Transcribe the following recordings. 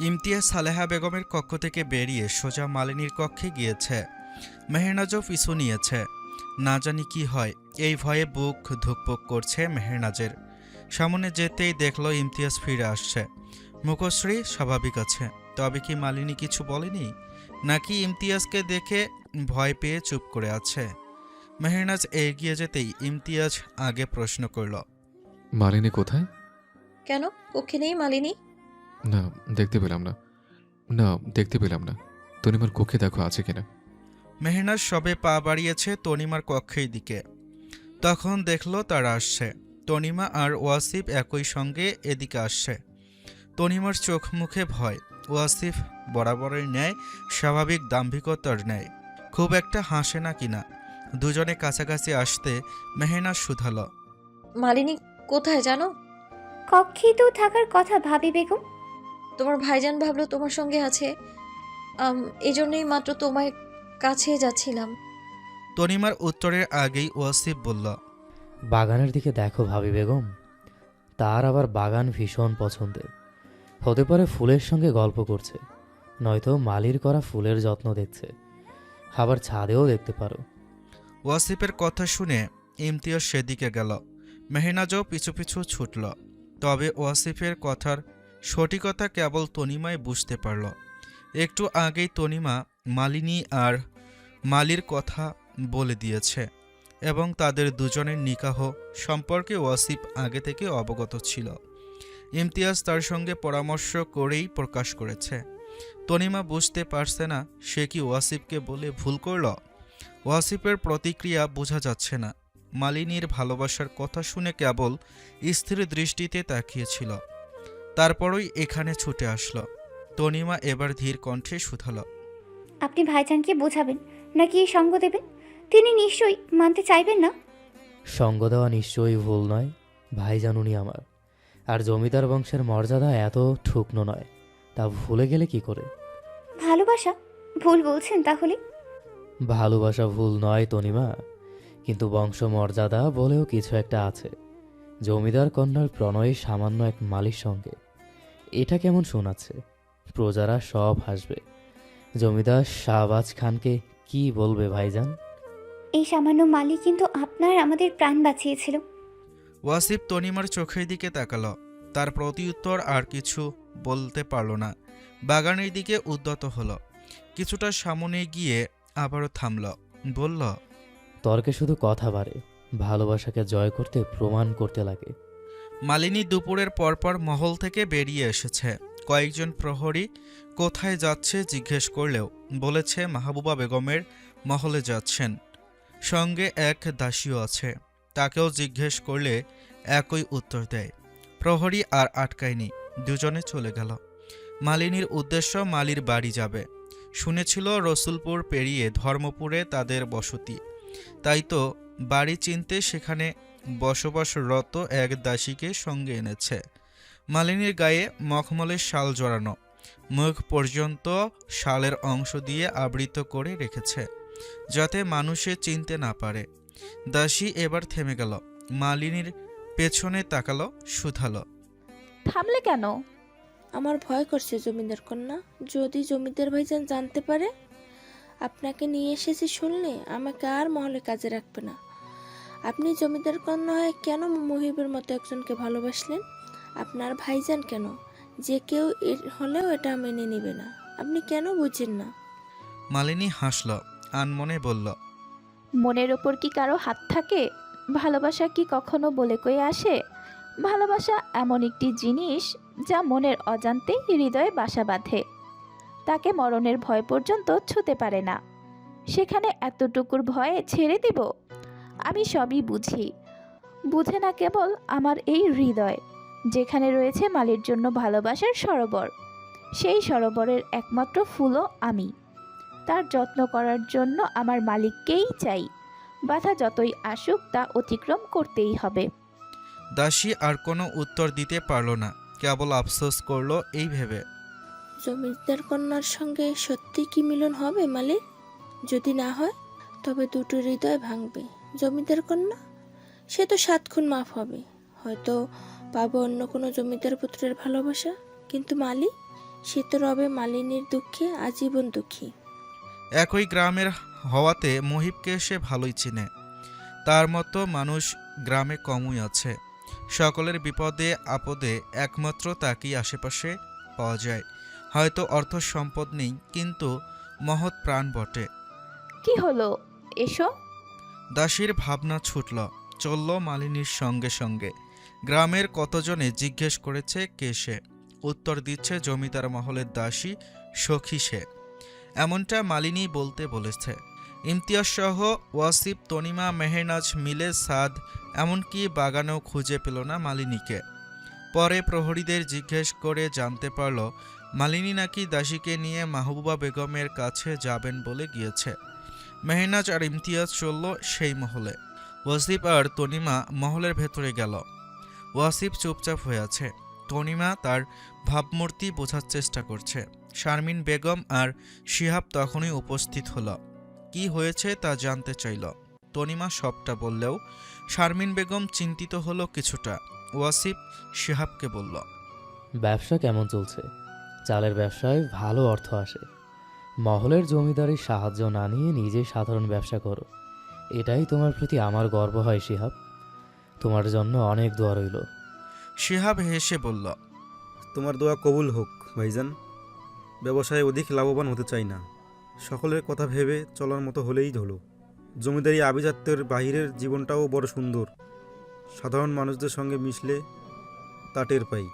ইমতিয়াজ সালেহা বেগমের কক্ষ থেকে বেরিয়ে সোজা মালিনীর কক্ষে গিয়েছে। মেহনাজও পিছু নিয়েছে। না জানি কি হয়, এই ভয়ে বুক ধুকপুক করছে মেহনাজের। সামনে যেতেই দেখল ইমতিয়াজ ফিরে আসছে। মুখশ্রী স্বাভাবিক আছে। তবে কি মালিনী কিছু বলেনি, নাকি ইমতিয়াজকে দেখে ভয় পেয়ে চুপ করে আছে? মেহনাজ এগিয়ে যেতেই ইমতিয়াজ আগে প্রশ্ন করল, মালিনী কোথায়? কেন, কক্ষে নেই মালিনী? না, দেখতে পেলাম না। না, দেখতে পেলাম না। তনিমার কক্ষে দেখো আছে কিনা। মেহনাজ সবে পা বাড়িয়েছে তনিমার কক্ষের দিকে, তখন দেখল তারা আসছে। তনিমা আর ওয়াসিফ একই সঙ্গে এদিকে আসছে। তনিমার চোখ মুখে ভয়। ওয়াসিফ বরাবরের ন্যায় স্বাভাবিক দাম্ভিকতার ন্যায় খুব একটা হাসে না কিনা। দুজনে কাছাকাছি আসতে মেহনাজ শুধাল, মালিনী কোথায় জানো? কক্ষেই তো থাকার কথা ভাবি বেগম। তোমার ভাইজান ভাবলো তোমার সঙ্গে আছে, এই জন্যই মাত্র তোমার কাছে যাচ্ছিলাম। তনিমার উত্তরের আগেই ওয়াসিফ বলল, বাগানের দিকে দেখো ভাবি বেগম, তার আবার বাগান ভীষণ পছন্দের। হতে পারে ফুলের সঙ্গে গল্প করছে, নয়তো মালির করা ফুলের যত্ন দেখছে। আবার ছাদেও দেখতে পারো। ওয়াসিফের কথা শুনে ইমতিয়াজ সেদিকে গেল। মেহনাজও পিছু পিছু ছুটল। তবে ওয়াসিফের কথার সঠিকতা কেবল তনিমাই বুঝতে পারল। একটু আগেই তনিমা মালিনী আর মালির কথা বলে দিয়েছে এবং তাদের দুজনের নিকাহ সম্পর্কে ওয়াসিফ আগে থেকে অবগত ছিল। ইমতিয়াজ তার সঙ্গে পরামর্শ করেই প্রকাশ করেছে। তনিমা বুঝতে পারছে না সে কি ওয়াসিফকে বলে ভুল করল। ওয়াসিফের প্রতিক্রিয়া বোঝা যাচ্ছে না। মালিনীর ভালোবাসার কথা শুনে কেবল স্থির দৃষ্টিতে তাকিয়েছিল। তারপরই এখানে ছুটে আসলো। তনিমা এবার ধীর কণ্ঠে শুধাল, আপনি ভাইজানকে বোঝাবেন নাকি সঙ্গ দেবেন? তিনি নিশ্চয়ই মানতে চাইবেন না। সঙ্গ দেওয়া নিশ্চয়ই ভুল নয়, ভাইজান উনি আমার। আর জমিদার বংশের মর্যাদা এত ঠুকনো নয়, তা ভুলে গেলে কি করে? ভালোবাসা ভুল বলছেন তাহলে? ভালোবাসা ভুল নয় তনিমা, কিন্তু বংশমর্যাদা বলেও কিছু একটা আছে। জমিদার কন্যার প্রণয়ে সামান্য এক মালির সঙ্গে এটা কেমন শোনাচ্ছে? প্রজারা সব হাসবে। জমিদার শাহবাজ খানকে কি বলবে ভাইজান? এই সামান্য মালি কিন্তু আপনার আমাদের প্রাণ বাঁচিয়েছিল। ওয়াসিফ তনিমার চোখের দিকে তাকালো। তার প্রতিউত্তর আর কিছু বলতে পারল না। বাগানের দিকে উদ্যত হলো। কিছুটা সামনে গিয়ে আবারও থামল। বলল, তর্কে শুধু কথা বাড়ে, ভালোবাসাকে জয় করতে প্রমাণ করতে লাগে। মালিনী দুপুরের পরপর মহল থেকে বেরিয়ে এসেছে। কয়েকজন প্রহরী কোথায় যাচ্ছে জিজ্ঞেস করলেও বলেছে মাহবুবা বেগমের মহলে যাচ্ছেন। সঙ্গে এক দাসীও আছে, তাকেও জিজ্ঞেস করলে একই উত্তর দেয়। প্রহরী আর আটকায়নি, দুজনে চলে গেল। মালিনীর উদ্দেশ্য মালির বাড়ি যাবে। শুনেছিল রসুলপুর পেরিয়ে ধর্মপুরে তাদের বসতি, তাই তো বাড়ি চিনতে সেখানে বসবাসরত এক দাসীকে সঙ্গে এনেছে। মালিনীর গায়ে মখমলের শাল জড়ানো, মুখ পর্যন্ত শালের অংশ দিয়ে আবৃত করে রেখেছে, যাতে মানুষে চিনতে না পারে। দাসী এবার থেমে গেল। মালিনীর পেছনে তাকালো, শুধালো, থামলে কেন? আমার ভয় করছে জমিদার কন্যা, যদি জমিদার ভাইজান জানতে পারে আপনাকে নিয়ে এসেছি শুনলে আমাকে আর মহলে কাজে রাখবে না। আপনি জমিদার কন্যা হয়ে কেন মহিবের মতো একজনকে ভালোবাসলেন? আপনার ভাইজান কেন, যে কেউ হলেও এটা মেনে নেবে না। আপনি কেন বুঝেন না? মালিনী হাসল, আনমনে বলল, মনের ওপর কি কারো হাত থাকে? ভালোবাসা কি কখনো বলে কয়ে আসে? ভালোবাসা এমন একটি জিনিস যা মনের অজান্তেই হৃদয়ে বাসা বাঁধে, তাকে মরণের ভয় পর্যন্ত ছুঁতে পারে না। সেখানে এতটুকুর ভয়ে ছেড়ে দিব? আমি সবই বুঝি, বুঝে না কেবল আমার এই হৃদয়, যেখানে রয়েছে মালির জন্য ভালোবাসার সরোবর। সেই সরোবরের একমাত্র ফুলও আমি। তার যত্ন করার জন্য আমার মালিককেই চাই। বাধা যতই আসুক তা অতিক্রম করতেই হবে। দাসী আর কোনো উত্তর দিতে পারল না, কেবল আফসোস করলো এই ভেবে। জমিদার কন্যার সঙ্গে সত্যি কি মিলন হবে মালিক? যদি না হয় তবে দুটো হৃদয় ভাঙবে। জমিদার কন্যা, সে তো 7 খুন মাফ হবে। হয়তো পাবো অন্য কোনো জমিদার পুত্রের ভালোবাসা, কিন্তু মালি, সে তো রবে মালিনীর দুঃখে আজীবন দুঃখী। একই গ্রামের হওয়াতে মহিবকে সে ভালোই চিনে। তার মতো মানুষ গ্রামে কমই আছে। সকলের বিপদে আপদে একমাত্র তাকেই আশেপাশে পাওয়া যায়। হয়তো অর্থ সম্পদ নেই, কিন্তু মহৎ প্রাণ বটে। কি হলো, এসো। দাসীর ভাবনা ছুটল, চলল মালিনীর সঙ্গে সঙ্গে। গ্রামের কতজনে জিজ্ঞেস করেছে কে সে। উত্তর দিচ্ছে জমিদার মহলের দাসী সখী সে। এমনটা মালিনী বলতে বলেছে। ইমতিয়াজ সহ ওয়াসিফ, তনিমা, মেহেরনাজ মিলে সাদ এমনকি বাগানেও খুঁজে পেল না মালিনীকে। পরে প্রহরীদের জিজ্ঞেস করে জানতে পারল মালিনী নাকি দাসীকে নিয়ে মাহবুবা বেগমের কাছে যাবেন বলে গিয়েছে। মেহেরনাজ আর ইমতিয়াজ চলল সেই মহলে। ওয়াসিফ আর তনিমা মহলের ভেতরে গেল। ওয়াসিফ চুপচাপ হয়ে আছে। তনিমা তার ভাবমূর্তি বোঝার চেষ্টা করছে। শারমিন বেগম আর শিহাব তখনই উপস্থিত হলো। কি হয়েছে তা জানতে চাইল। তনিমা সবটা বললেও শারমিন বেগম চিন্তিত হলো কিছুটা। ওয়াসিফ শিহাবকে বলল, ব্যবসা কেমন চলছে? চালের ব্যবসায় ভালো অর্থ আসে। মহলের জমিদারির সাহায্য না নিয়ে নিজেই সাধারণ ব্যবসা করো, এটাই তোমার প্রতি আমার গর্ব হয় শিহাব। তোমার জন্য অনেক দোয়া রইল। শিহাব হেসে বলল, তোমার দোয়া কবুল হোক ভাইজান। ব্যবসায় অধিক লাভবান হতে চাই না, সকলের কথা ভেবে চলার মতো হলেই হলো। জমিদারি আভিজাত্যের বাহিরের জীবনটাও বড় সুন্দর। সাধারণ মানুষদের সঙ্গে মিশলে তা টের পাই।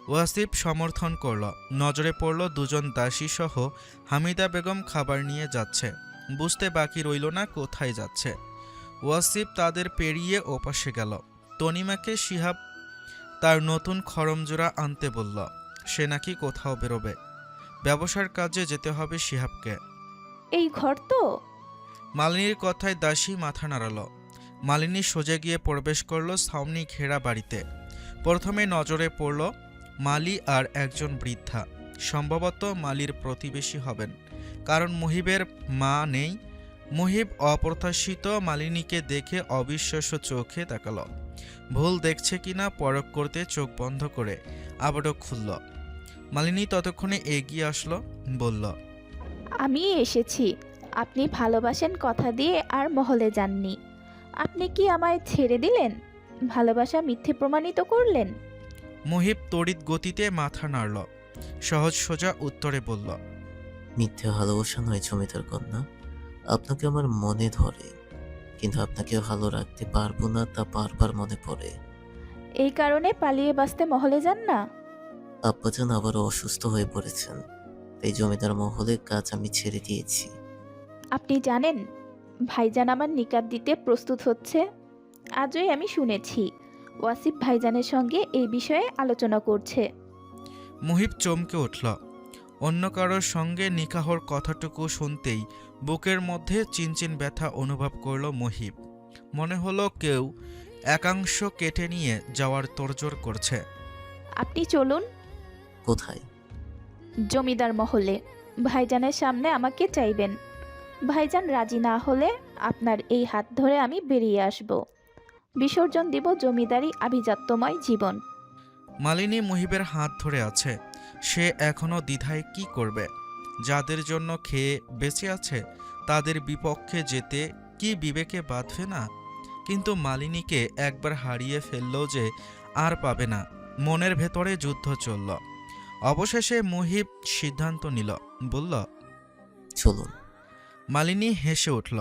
ওয়াসিফ সমর্থন করল। নজরে পড়ল দুজন দাসী সহ হামিদা বেগম খাবার নিয়ে যাচ্ছে। বুঝতে বাকি রইল না কোথায় যাচ্ছে। ওয়াসিফ তাদের পেরিয়ে ওপাশে গেল। তনিমাকে শিহাব তার নতুন খড়মজোড়া আনতে বলল। সে নাকি কোথাও বেরোবে। ব্যবসার কাজে যেতে হবে শিহাবকে। এই ঘর তো। মালিনীর কথায় দাসী মাথা নাড়াল। মালিনী সোজা গিয়ে প্রবেশ করল ছাউনি ঘেরা বাড়িতে। প্রথমে নজরে পড়ল মালি আর একজন বৃদ্ধা। সম্ভবত মালির প্রতিবেশী হবেন, কারণ মুহিবের মা নেই। মুহিব অপ্রত্যাশিত মালিনীকে দেখে অবিশ্বাস্য চোখে তাকাল। ভুল দেখছে কিনা পরখ করতে চোখ বন্ধ করে আবারও খুলল। মালিনী ততক্ষণে এগিয়ে আসলো, বলল, আমি এসেছি। আপনি ভালোবাসেন কথা দিয়ে আর মহলে যাননি। আপনি কি আমায় ছেড়ে দিলেন? ভালোবাসা মিথ্যে প্রমাণিত করলেন? মুহিব তড়িৎ গতিতে মাথা নাড়ল। সহজ সোজা উত্তরে বলল, মিথ্যে ভালোবাসা নয় জমিদার কন্যা, আপনাকে আমার মনে ধরে, কিন্তু আপনাকে ভালো রাখতে পারবো না, তা বারবার মনে পড়ে। এই কারণে পালিয়ে বাঁচতে মহলে যান না? আব্বাজান আবারও অসুস্থ হয়ে পড়েছেন, তাই জমিদার মহলের কাজ আমি ছেড়ে দিয়েছি। আপনি জানেন ভাইজান আমার নিকাত দিতে প্রস্তুত হচ্ছে। আজই আমি শুনেছি ওয়াসিফ ভাইজানের সঙ্গে এই বিষয়ে আলোচনা করছে। মুহিব চমকে উঠল। অন্য কারোর সঙ্গে নিকাহর কথাটুকু শুনতেই বুকের মধ্যে চিনচিন ব্যথা অনুভব করল মুহিব। মনে হলো কেউ একাংশ কেটে নিয়ে যাওয়ার তোড়জোড় করছে। আপনি চলুন। কোথায়? জমিদার মহলে। ভাইজানের সামনে আমাকে চাইবেন। ভাইজান রাজি না হলে আপনার এই হাত ধরে আমি বেরিয়ে আসব। বিসর্জন দিব জমিদারি আভিজাত্যময় জীবন। মালিনী মুহিবের হাত ধরে আছে। সে এখনো দ্বিধায় কি করবে। যাদের জন্য খেয়ে বেঁচে আছে তাদের বিপক্ষে যেতে কি বিবেকে বাঁধবে না? কিন্তু মালিনীকে একবার হারিয়ে ফেললেও যে আর পাবে না। মনের ভেতরে যুদ্ধ চলল। অবশেষে মুহিব সিদ্ধান্ত নিল, বলল, চলুন। মালিনী হেসে উঠল।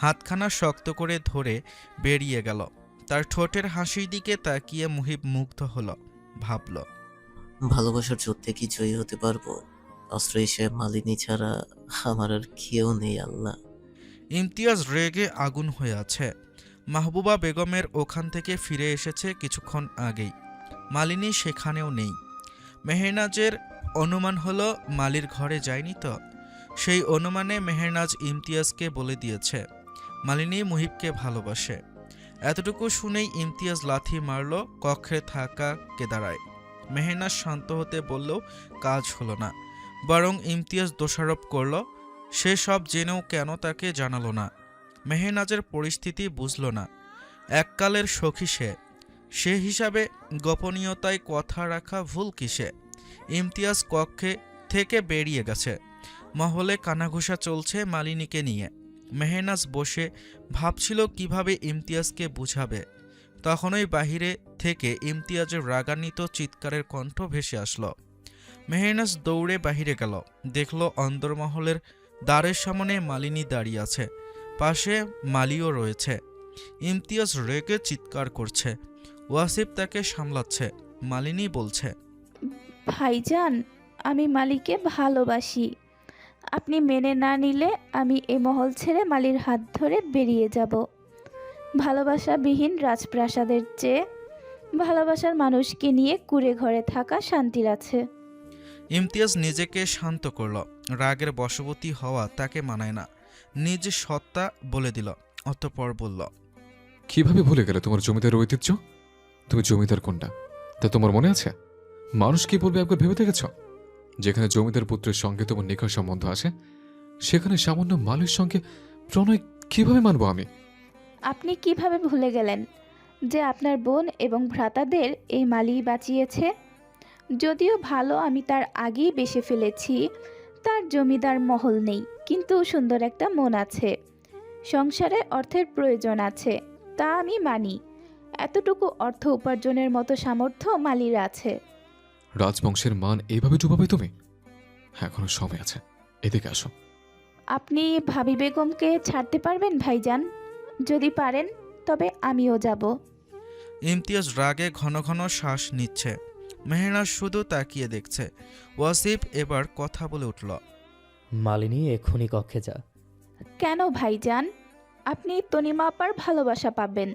হাতখানা শক্ত করে ধরে বেরিয়ে গেল। তার ঠোঁটের হাসির দিকে তাকিয়ে মুহিব মুগ্ধ হল। ভাবল, ভালোবাসার যুদ্ধে কি জয়ী হতে পারবো? অস্ত্র হিসেবে মালিনী ছাড়া আমার আর কেউ নেই আল্লাহ। ইমতিয়াজ রেগে আগুন হয়ে আছে। মাহবুবা বেগমের ওখান থেকে ফিরে এসেছে কিছুক্ষণ আগেই। মালিনী সেখানেও নেই। মেহেরনাজের অনুমান হলো মালির ঘরে যায়নি তো। সেই অনুমানে মেহেরনাজ ইমতিয়াজকে বলে দিয়েছে মালিনী মুহিবকে ভালোবাসে। এতটুকু শুনেই ইমতিয়াজ লাথি মারল কক্ষে থাকা কেদারায়। মেহেরনাজ শান্ত হতে বললেও কাজ হলো না, বরং ইমতিয়াজ দোষারোপ করল সে সব জেনেও কেন তাকে জানালো না। মেহেরনাজের পরিস্থিতি বুঝল না। এককালের সখী সে হিসাবে গোপনীয়তায় কথা রাখা ভুল কিসে? ইমতিয়াজ কক্ষে থেকে বেরিয়ে গেছে। মহলে কানাঘুষা চলছে মালিনীকে নিয়ে। মেহনাজ বসে ভাবছিল কিভাবে ইমতিয়াজকে বুঝাবে। তখনই বাহিরে থেকে ইমতিয়াজের রাগান্বিত চিৎকারের কণ্ঠ ভেসে আসলো। মেহনাজ দৌড়ে বাহিরে গেল, দেখল অন্দরমহলের দ্বারের সামনে মালিনী দাঁড়িয়ে আছে, পাশে মালিও রয়েছে। ইমতিয়াজ রেগে চিৎকার করছে, ওয়াসিফ তাকে সামলাচ্ছে। মালিনী বলছে, ভাইজান, আমি মালিকে ভালোবাসি। আপনি মেনে না নিলে আমি এ মহল ছেড়ে মালির হাত ধরে বেরিয়ে যাব। ভালোবাসাবিহীন রাজপ্রাসাদের চেয়ে ভালোবাসার মানুষকে নিয়ে কুঁড়ে ঘরে থাকা শান্তির আছে। ইমতিয়াজ নিজেকে শান্ত করল। রাগের বশবর্তী হওয়া তাকে মানায় না। নিজ সত্তা বলে দিল। অতঃপর বলল, কিভাবে ভুলে গেলে তোমার জমিদার ঐতিহ্য? তুমি জমিদার কোনটা তা তোমার মনে আছে? মানুষ কি বলবে একবার ভেবে দেখেছ? যেখানে জমিদার পুত্রের সঙ্গে তোমার নিকট সম্বন্ধ আছে, সেখানে সামান্য মালির সঙ্গে প্রণয় কিভাবে মানব আমি? আপনি কিভাবে ভুলে গেলেন যে আপনার বোন এবং ভ্রাতাদের এই মালি বাঁচিয়েছে? যদিও ভালো আমি তার আগেই বেসে ফেলেছি। তার জমিদার মহল নেই, কিন্তু সুন্দর একটা মন আছে। সংসারে অর্থের প্রয়োজন আছে, তা আমি মানি। এতটুকু অর্থ উপার্জনের মতো সামর্থ্য মালির আছে। রাজবংশের মান এইভাবে ডুবাবে তুমি? এখনো সময় আছে, এদিকে আসো। আপনি ভাবি বেগমকে ছাড়তে পারবেন ভাইজান? যদি পারেন তবে আমিও যাব। ইমতিয়াজ রাগে ঘন ঘন শ্বাস নিচ্ছে। মেহনাজ শুধু তাকিয়ে দেখছে। ওয়াসিফ এবার কথা বলে উঠল, মালিনী এক্ষুনি কক্ষে যা। কেন ভাইজান? আপনি তনিমা আপার ভালোবাসা পাবেন,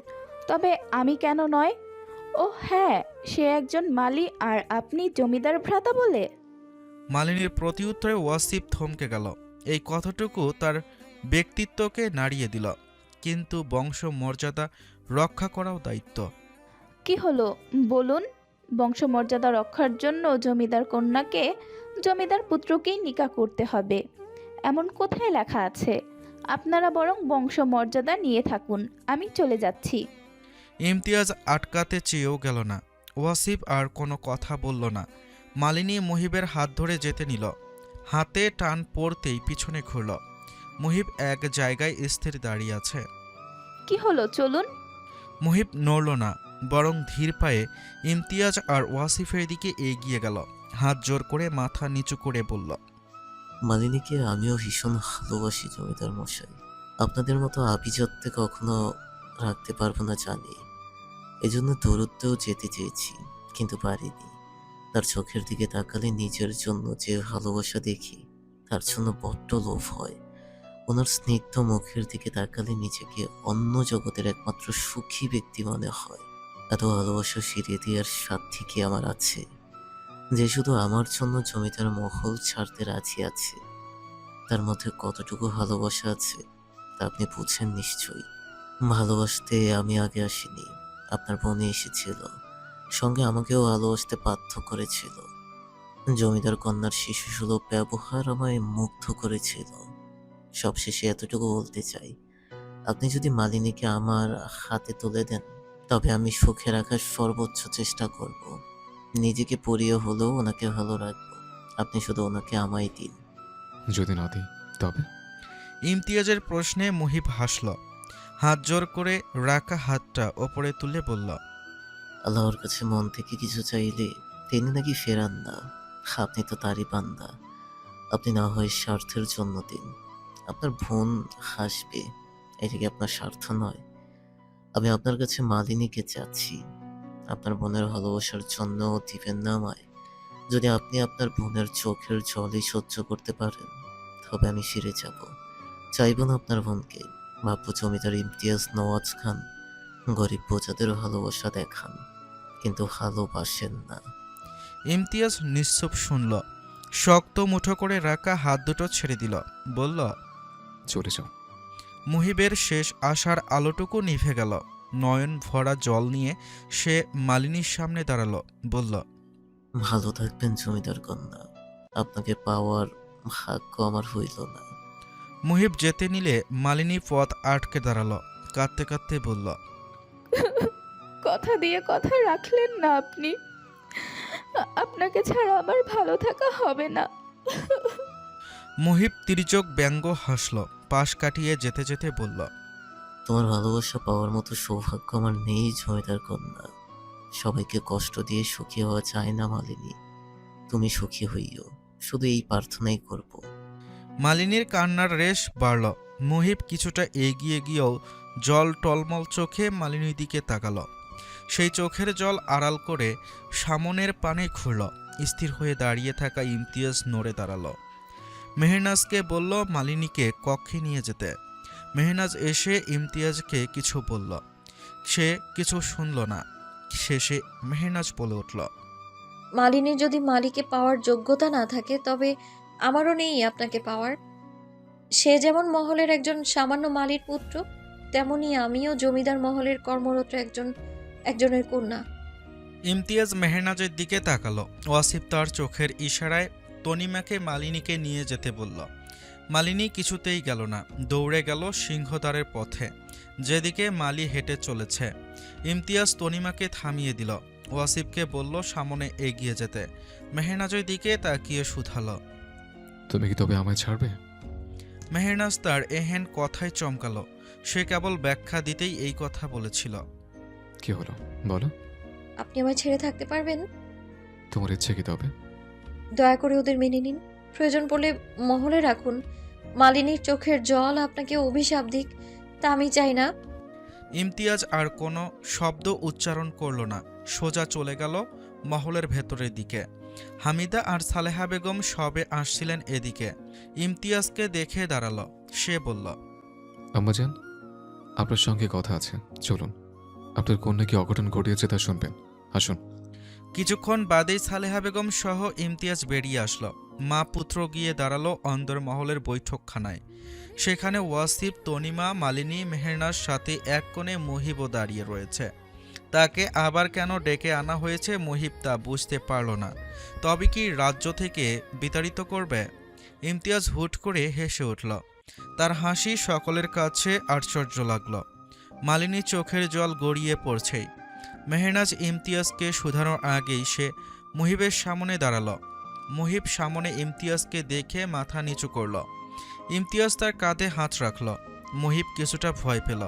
তবে আমি কেন নয়? ও হ্যাঁ, সে একজন মালি আর আপনি জমিদার ভ্রাতা বলে। মালিনীর প্রতিউত্তরে ওয়াসিফ থমকে গেল। এই কথাটুকু তার ব্যক্তিত্বকে নাড়িয়ে দিল, কিন্তু বংশ মর্যাদা রক্ষা করাও দায়িত্ব। কি হলো বলুন? বংশমর্যাদা রক্ষার জন্য জমিদার কন্যাকে জমিদার পুত্রকেই নিকাহ করতে হবে, এমন কোথায় লেখা আছে? আপনারা বরং বংশমর্যাদা নিয়ে থাকুন, আমি চলে যাচ্ছি। ইমতিয়াজ আটকাতে চেয়েও গেল না। ওয়াসিফ আর কোনো কথা বলল না। মালিনী মুহিবের হাত ধরে যেতে নিল। হাতে টান পড়তেই পিছনে ঘুরল। মুহিব এক জায়গায় স্থির দাঁড়িয়ে আছে। কি হলো, চলুন। মুহিব নড়ল না, বরং ধীর পায়ে ইমতিয়াজ আর ওয়াসিফের দিকে এগিয়ে গেল। হাত জোর করে মাথা নিচু করে বলল, মালিনীকে আমিও ভীষণ ভালোবাসি জমিদার মশাই। আপনাদের মতো আভিজাত্যে কখনো রাখতে পারবো না জানি, এজন্য দূরত্বেও যেতে চেয়েছি, কিন্তু পারিনি। তার চোখের দিকে তাকালে নিজের জন্য যে ভালোবাসা দেখি, তার জন্য বড্ড লোভ হয়। ওনার স্নিগ্ধ মুখের দিকে তাকালে নিজেকে অন্য জগতের একমাত্র সুখী ব্যক্তি মনে হয়। এত ভালোবাসা ফিরিয়ে দেওয়ার সাথী কি আমার আছে, যে শুধু আমার জন্য জমিদার মহল ছাড়তে রাজি আছে? তার মধ্যে কতটুকু ভালোবাসা আছে তা আপনি বুঝেন নিশ্চয়ই। ভালোবাসতে আমি আগে আসিনি, আপনার বোনে এসেছিল, সঙ্গে আমাকেও ভালোবাসতে বাধ্য করেছিল। জমিদার কন্যার শিশুসুলভ ব্যবহার আমায় মুগ্ধ করেছিল। সবশেষে এতটুকু বলতে চাই, আপনি যদি মালিনীকে আমার হাতে তুলে দেন, তবে আমি সুখে রাখার সর্বোচ্চ চেষ্টা করব। নিজেকে পরিয়ে হলেও ওনাকে ভালো রাখবো। আপনি শুধু ওনাকে আমায় দিন। যদি না দিই তবে? ইমতিয়াজের প্রশ্নে মুহিব হাসল। হাত জোর করে রাখা হাতটা ওপরে তুলে বলল, আল্লাহর কাছে মন থেকে কিছু চাইলে তিনি নাকি ফেরান না। আপনি তো তারই বান্দা। আপনি না হয় স্বার্থের জন্য দিন। আপনার বোন হাসবে, এটা কি আপনার স্বার্থ নয়? আমি আপনার কাছে মালিনীকে চাচ্ছি, আপনার বোনের ভালোবাসার জন্য দিবেন না আমায়? যদি আপনি আপনার বোনের চোখের জলই সহ্য করতে পারেন, তবে আমি ফিরে যাব। চাইব না আপনার বোনকে। ভাববো জমিদার ইমতিয়াজ নওয়াজ খান গরিব প্রজাদের ভালোবাসা দেখান, কিন্তু ভালোবাসেন না। ইমতিয়াজ নিশ্চুপ শুনল। শক্ত মুঠো করে রাখা হাত দুটো ছেড়ে দিল। বলল, চলে যাও। মুহিবের শেষ আশার আলোটুকু নিভে গেল। নয়ন ভরা জল নিয়ে সে মালিনীর সামনে দাঁড়ালো। বলল, ভালো থাকবেন জমিদার কন্যা। আপনাকে পাওয়ার ভাগ্য আমার হইল না। মুহিব যেতে নিলে মালিনী পথ আটকে দাঁড়ালো। কাঁদতে কাঁদতে বলল, কথা দিয়ে কথা রাখলেন না আপনি। আপনাকে ছাড়া আমার ভালো থাকা হবে না। মুহিব তির্যক ব্যঙ্গ হাসল, পাশ কাটিয়ে যেতে যেতে বলল, তোমার ভালোবাসা পাওয়ার মতো সৌভাগ্য আমার নেই জমিদার কন্যা। সবাইকে কষ্ট দিয়ে সুখী হওয়া চায় না মালিনী। তুমি সুখী হইও, শুধু এই প্রার্থনাই করব। মালিনীর কান্নার রেশ বাড়ল। মুহিব কিছুটা এগিয়ে গিয়েও জল টলমল চোখে মালিনীর দিকে তাকাল। সেই চোখের জল আড়াল করে সামনের পানে ঘুরল। স্থির হয়ে দাঁড়িয়ে থাকা ইমতিয়াজ নড়ে দাঁড়াল। মেহনাজকে বলল মালিনীকে কক্ষে নিয়ে যেতে। মেহনাজ এসে ইমতিয়াজকে কিছু বলল, সে কিছু শুনল না। শেষে মেহনাজ বলে উঠল, মালিনীর যদি মালিকে পাওয়ার যোগ্যতা না থাকে তবে আমারও নেই আপনাকে পাওয়ার। সে যেমন মহলের একজন সামান্য মালির পুত্র, তেমনি আমিও জমিদার মহলের কর্মরত একজনের কন্যা। ইমতিয়াজ মেহনাজের দিকে তাকালো। ওয়াসিফ তার চোখের ইশারায় তনিমাকে মালিনীকে নিয়ে যেতে বলল। মালিনী কিছুতেই গেল না, দৌড়ে গেল সিংহদ্বারের পথে, যেদিকে মালি হেঁটে চলেছে। ইমতিয়াজ তনিমাকে থামিয়ে দিল। ওয়াসিফকে বলল সামনে এগিয়ে যেতে। মেহনাজের দিকে তাকিয়ে শুধালো, তুমি কি তবে আমায় ছাড়বে? মেহনাজ তার এহেন কথায় চমকালো। সে কেবল ব্যাখ্যা দিতেই এই কথা বলেছিল। কি হলো বলো? আপনি আমায় ছেড়ে থাকতে পারবেন? তোমার ইচ্ছে কি তবে? দয়া করে ওদের মেনে নিন। প্রয়োজন পড়লে মহলে রাখুন। মালিনীর চোখের জল আপনাকে অভিশাপ দিক, তা আমি চাই না। ইমতিয়াজ আর কোনো শব্দ উচ্চারণ করল না, সোজা চলে গেল মহলের ভেতরের দিকে। হামিদা আর সালেহা বেগম সবে আসছিলেন এদিকে। ইমতিয়াজকে দেখে দাঁড়ালো। সে বলল, আম্মাজান, আপনার সঙ্গে কথা আছে, চলুন। আপনার কন্যা কি অঘটন ঘটিয়েছে তা শুনবেন, আসুন। কিছুক্ষণ বাদেই সালেহা বেগম সহ ইমতিয়াজ বেরিয়ে আসলো। মা পুত্র গিয়ে দাঁড়ালো অন্দর মহলের বৈঠকখানায়। সেখানে ওয়াসিফ, তনিমা, মালিনী, মেহনার সাথে এক কোণে মুহিবও দাঁড়িয়ে রয়েছে। তাকে আবার কেন ডেকে আনা হয়েছে মুহিব তা বুঝতে পারল না। তবে কি রাজ্য থেকে বিতাড়িত করবে? ইমতিয়াজ হুট করে হেসে উঠল। তার হাসি সকলের কাছে আশ্চর্য লাগল। মালিনী চোখের জল গড়িয়ে পড়ছেই। মেহনাজ ইমতিয়াজকে শুধানোর আগেই সে মুহিবের সামনে দাঁড়ালো। মুহিব সামনে ইমতিয়াজকে দেখে মাথা নিচু করল। ইমতিয়াজ তার কাঁধে হাত রাখল। মুহিব কিছুটা ভয় পেল।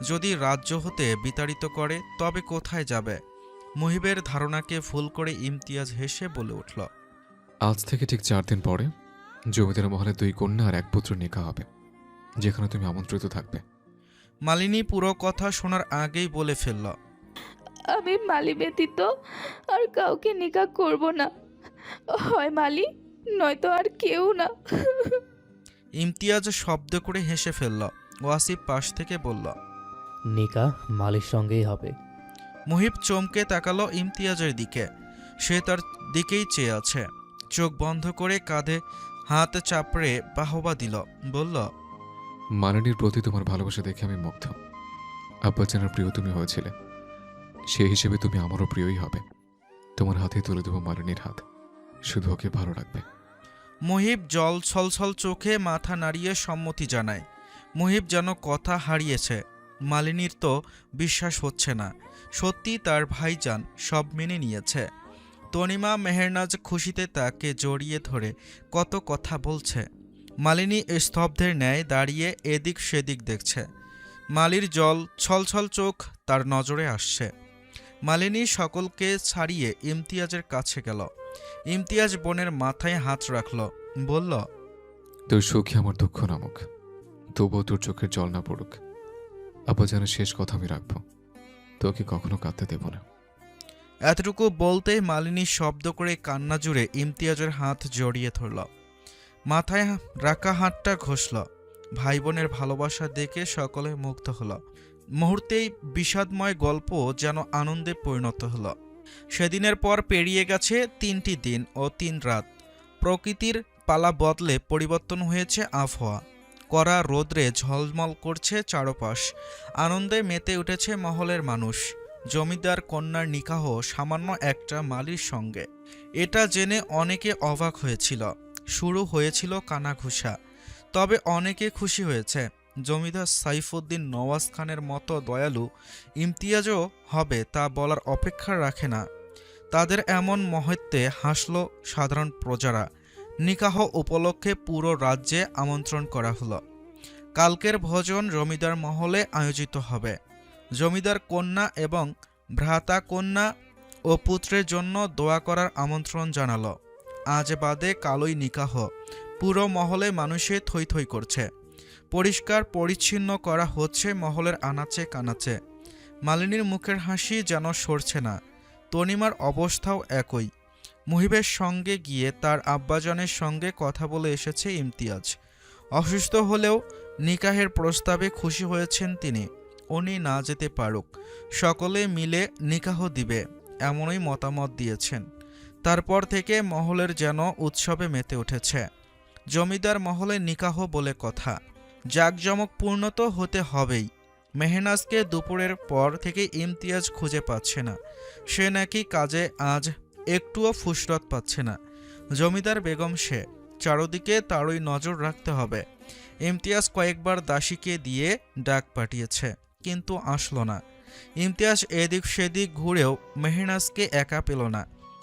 যদি রাজ্য হতে বিতাড়িত করে তবে কোথায় যাবে? মুহিবের ধারণাকে ভুল করে ইমতিয়াজ হেসে বলে উঠল, আজ থেকে ঠিক 4 দিন পরে জমিদার মহলে 2 কন্যা আর 1 পুত্র নিকাহ হবে, যেখানে তুমি আমন্ত্রিত থাকবে। মালিনী পুরো কথা শোনার আগেই বলে ফেলল, আমি মালি ব্যতীত আর কাউকে নিকাহ করব না। হয় মালি, নয়তো আর কেউ না। ইমতিয়াজ শব্দ করে হেসে ফেলল। ওয়াসিফ পাশ থেকে বলল, নিকাহ মালির সঙ্গেই হবে। মুহিব চমকে তাকালো ইমতিয়াজের দিকে। সে তার দিকেই চেয়ে আছে। চোখ বন্ধ করে কাঁধে হাত চাপড়ে বাহবা দিল, বলল, মালিনীর প্রতি তোমার ভালোবাসা দেখে আমি মুগ্ধ। আব্বাজানের প্রিয় তুমি হয়েছিলে, সেই হিসেবে তুমি আমারও প্রিয়ই হবে। তোমার হাতে তুলে দেবো মালিনীর হাত, শুধু ওকে ভালো রাখবে। মুহিব জল ছলছল চোখে মাথা নাড়িয়ে সম্মতি জানায়। মুহিব যেন কথা হারিয়েছে। মালিনীর তো বিশ্বাস হচ্ছে না, সত্যি তার ভাইজান সব মেনে নিয়েছে। তনিমা, মেহনাজ খুশিতে তাকে জড়িয়ে ধরে কত কথা বলছে। মালিনী স্তব্ধের ন্যায় দাঁড়িয়ে এদিক সেদিক দেখছে। মালির জল ছলছল চোখ তার নজরে আসছে। মালিনী সকলকে ছাড়িয়ে ইমতিয়াজের কাছে গেল। ইমতিয়াজ বোনের মাথায় হাত রাখল, বলল, তোর সুখী আমার দুঃখ নামুক, তবুও তোর চোখের জল না পড়ুক। আব্বাজানের শেষ কথা আমি রাখবো, তোকে কখনো কাঁদতে দেব না। এতটুকু বলতেই মালিনী শব্দ করে কান্না জুড়ে ইমতিয়াজের হাত জড়িয়ে ধরল। মাথায় রাখা হাতটা ঘষল। ভাই বোনের ভালোবাসা দেখে সকলে মুগ্ধ হল। মুহূর্তেই বিষাদময় গল্প যেন আনন্দে পরিণত হল। সেদিনের পর পেরিয়ে গেছে 3টি দিন ও 3 রাত। প্রকৃতির পালা বদলে পরিবর্তন হয়েছে আবহাওয়া। কড়া রোদ্রে ঝলমল করছে চারপাশ। আনন্দে মেতে উঠেছে মহলের মানুষ। জমিদার কন্যার নিকাহ সামান্য একটা মালির সঙ্গে। এটা জেনে অনেকে অবাক হয়েছিল। শুরু হয়েছিল কানাঘুষা। তবে অনেকে খুশি হয়েছে। জমিদার সাইফুদ্দিন নওয়াজ খানের মতো দয়ালু ইমতিয়াজও হবে তা বলার অপেক্ষা রাখে না। তাদের এমন মহত্বে হাসল সাধারণ প্রজারা। নিকাহ উপলক্ষে পুরো রাজ্যে আমন্ত্রণ করা হলো। কালকের ভোজন জমিদার মহলে আয়োজিত হবে। জমিদার কন্যা এবং ভ্রাতা কন্যা ও পুত্রের জন্য দোয়া করার আমন্ত্রণ জানালো। আজ বাদে কালই নিকাহ। পুরো মহলে মানুষে থই থই করছে। পরিষ্কার পরিচ্ছন্ন করা হচ্ছে মহলের আনাচে কানাচে। মালিনীর মুখের হাসি যেন সরছে না। তনিমার অবস্থাও একই। মুহিবের সঙ্গে গিয়ে তার আব্বাজানের সঙ্গে কথা বলে এসেছে ইমতিয়াজ। অসুস্থ হলেও নিকাহের প্রস্তাবে খুশি হয়েছেন তিনি। উনি না যেতে পারুক, সকলে মিলে নিকাহ দিবে, এমনই মতামত দিয়েছেন। তারপর থেকে মহলের যেন উৎসবে মেতে উঠেছে। জমিদার মহলে নিকাহ বলে কথা, জাঁকজমকপূর্ণ তো হতে হবেই। মেহনাজকে দুপুরের পর থেকে ইমতিয়াজ খুঁজে পাচ্ছে না। সে নাকি কাজে আজ একটুও ফুসরত পাচ্ছে না। জমিদার বেগম সে, চারদিকে তারই নজর রাখতে হবে। ইমতিয়াজ কয়েকবার দাসীকে দিয়ে ডাক পাঠিয়েছে, কিন্তু আসলো না। ইমতিয়াজ এদিক সেদিক ঘুরেও মেহনাজকে একা পেল না।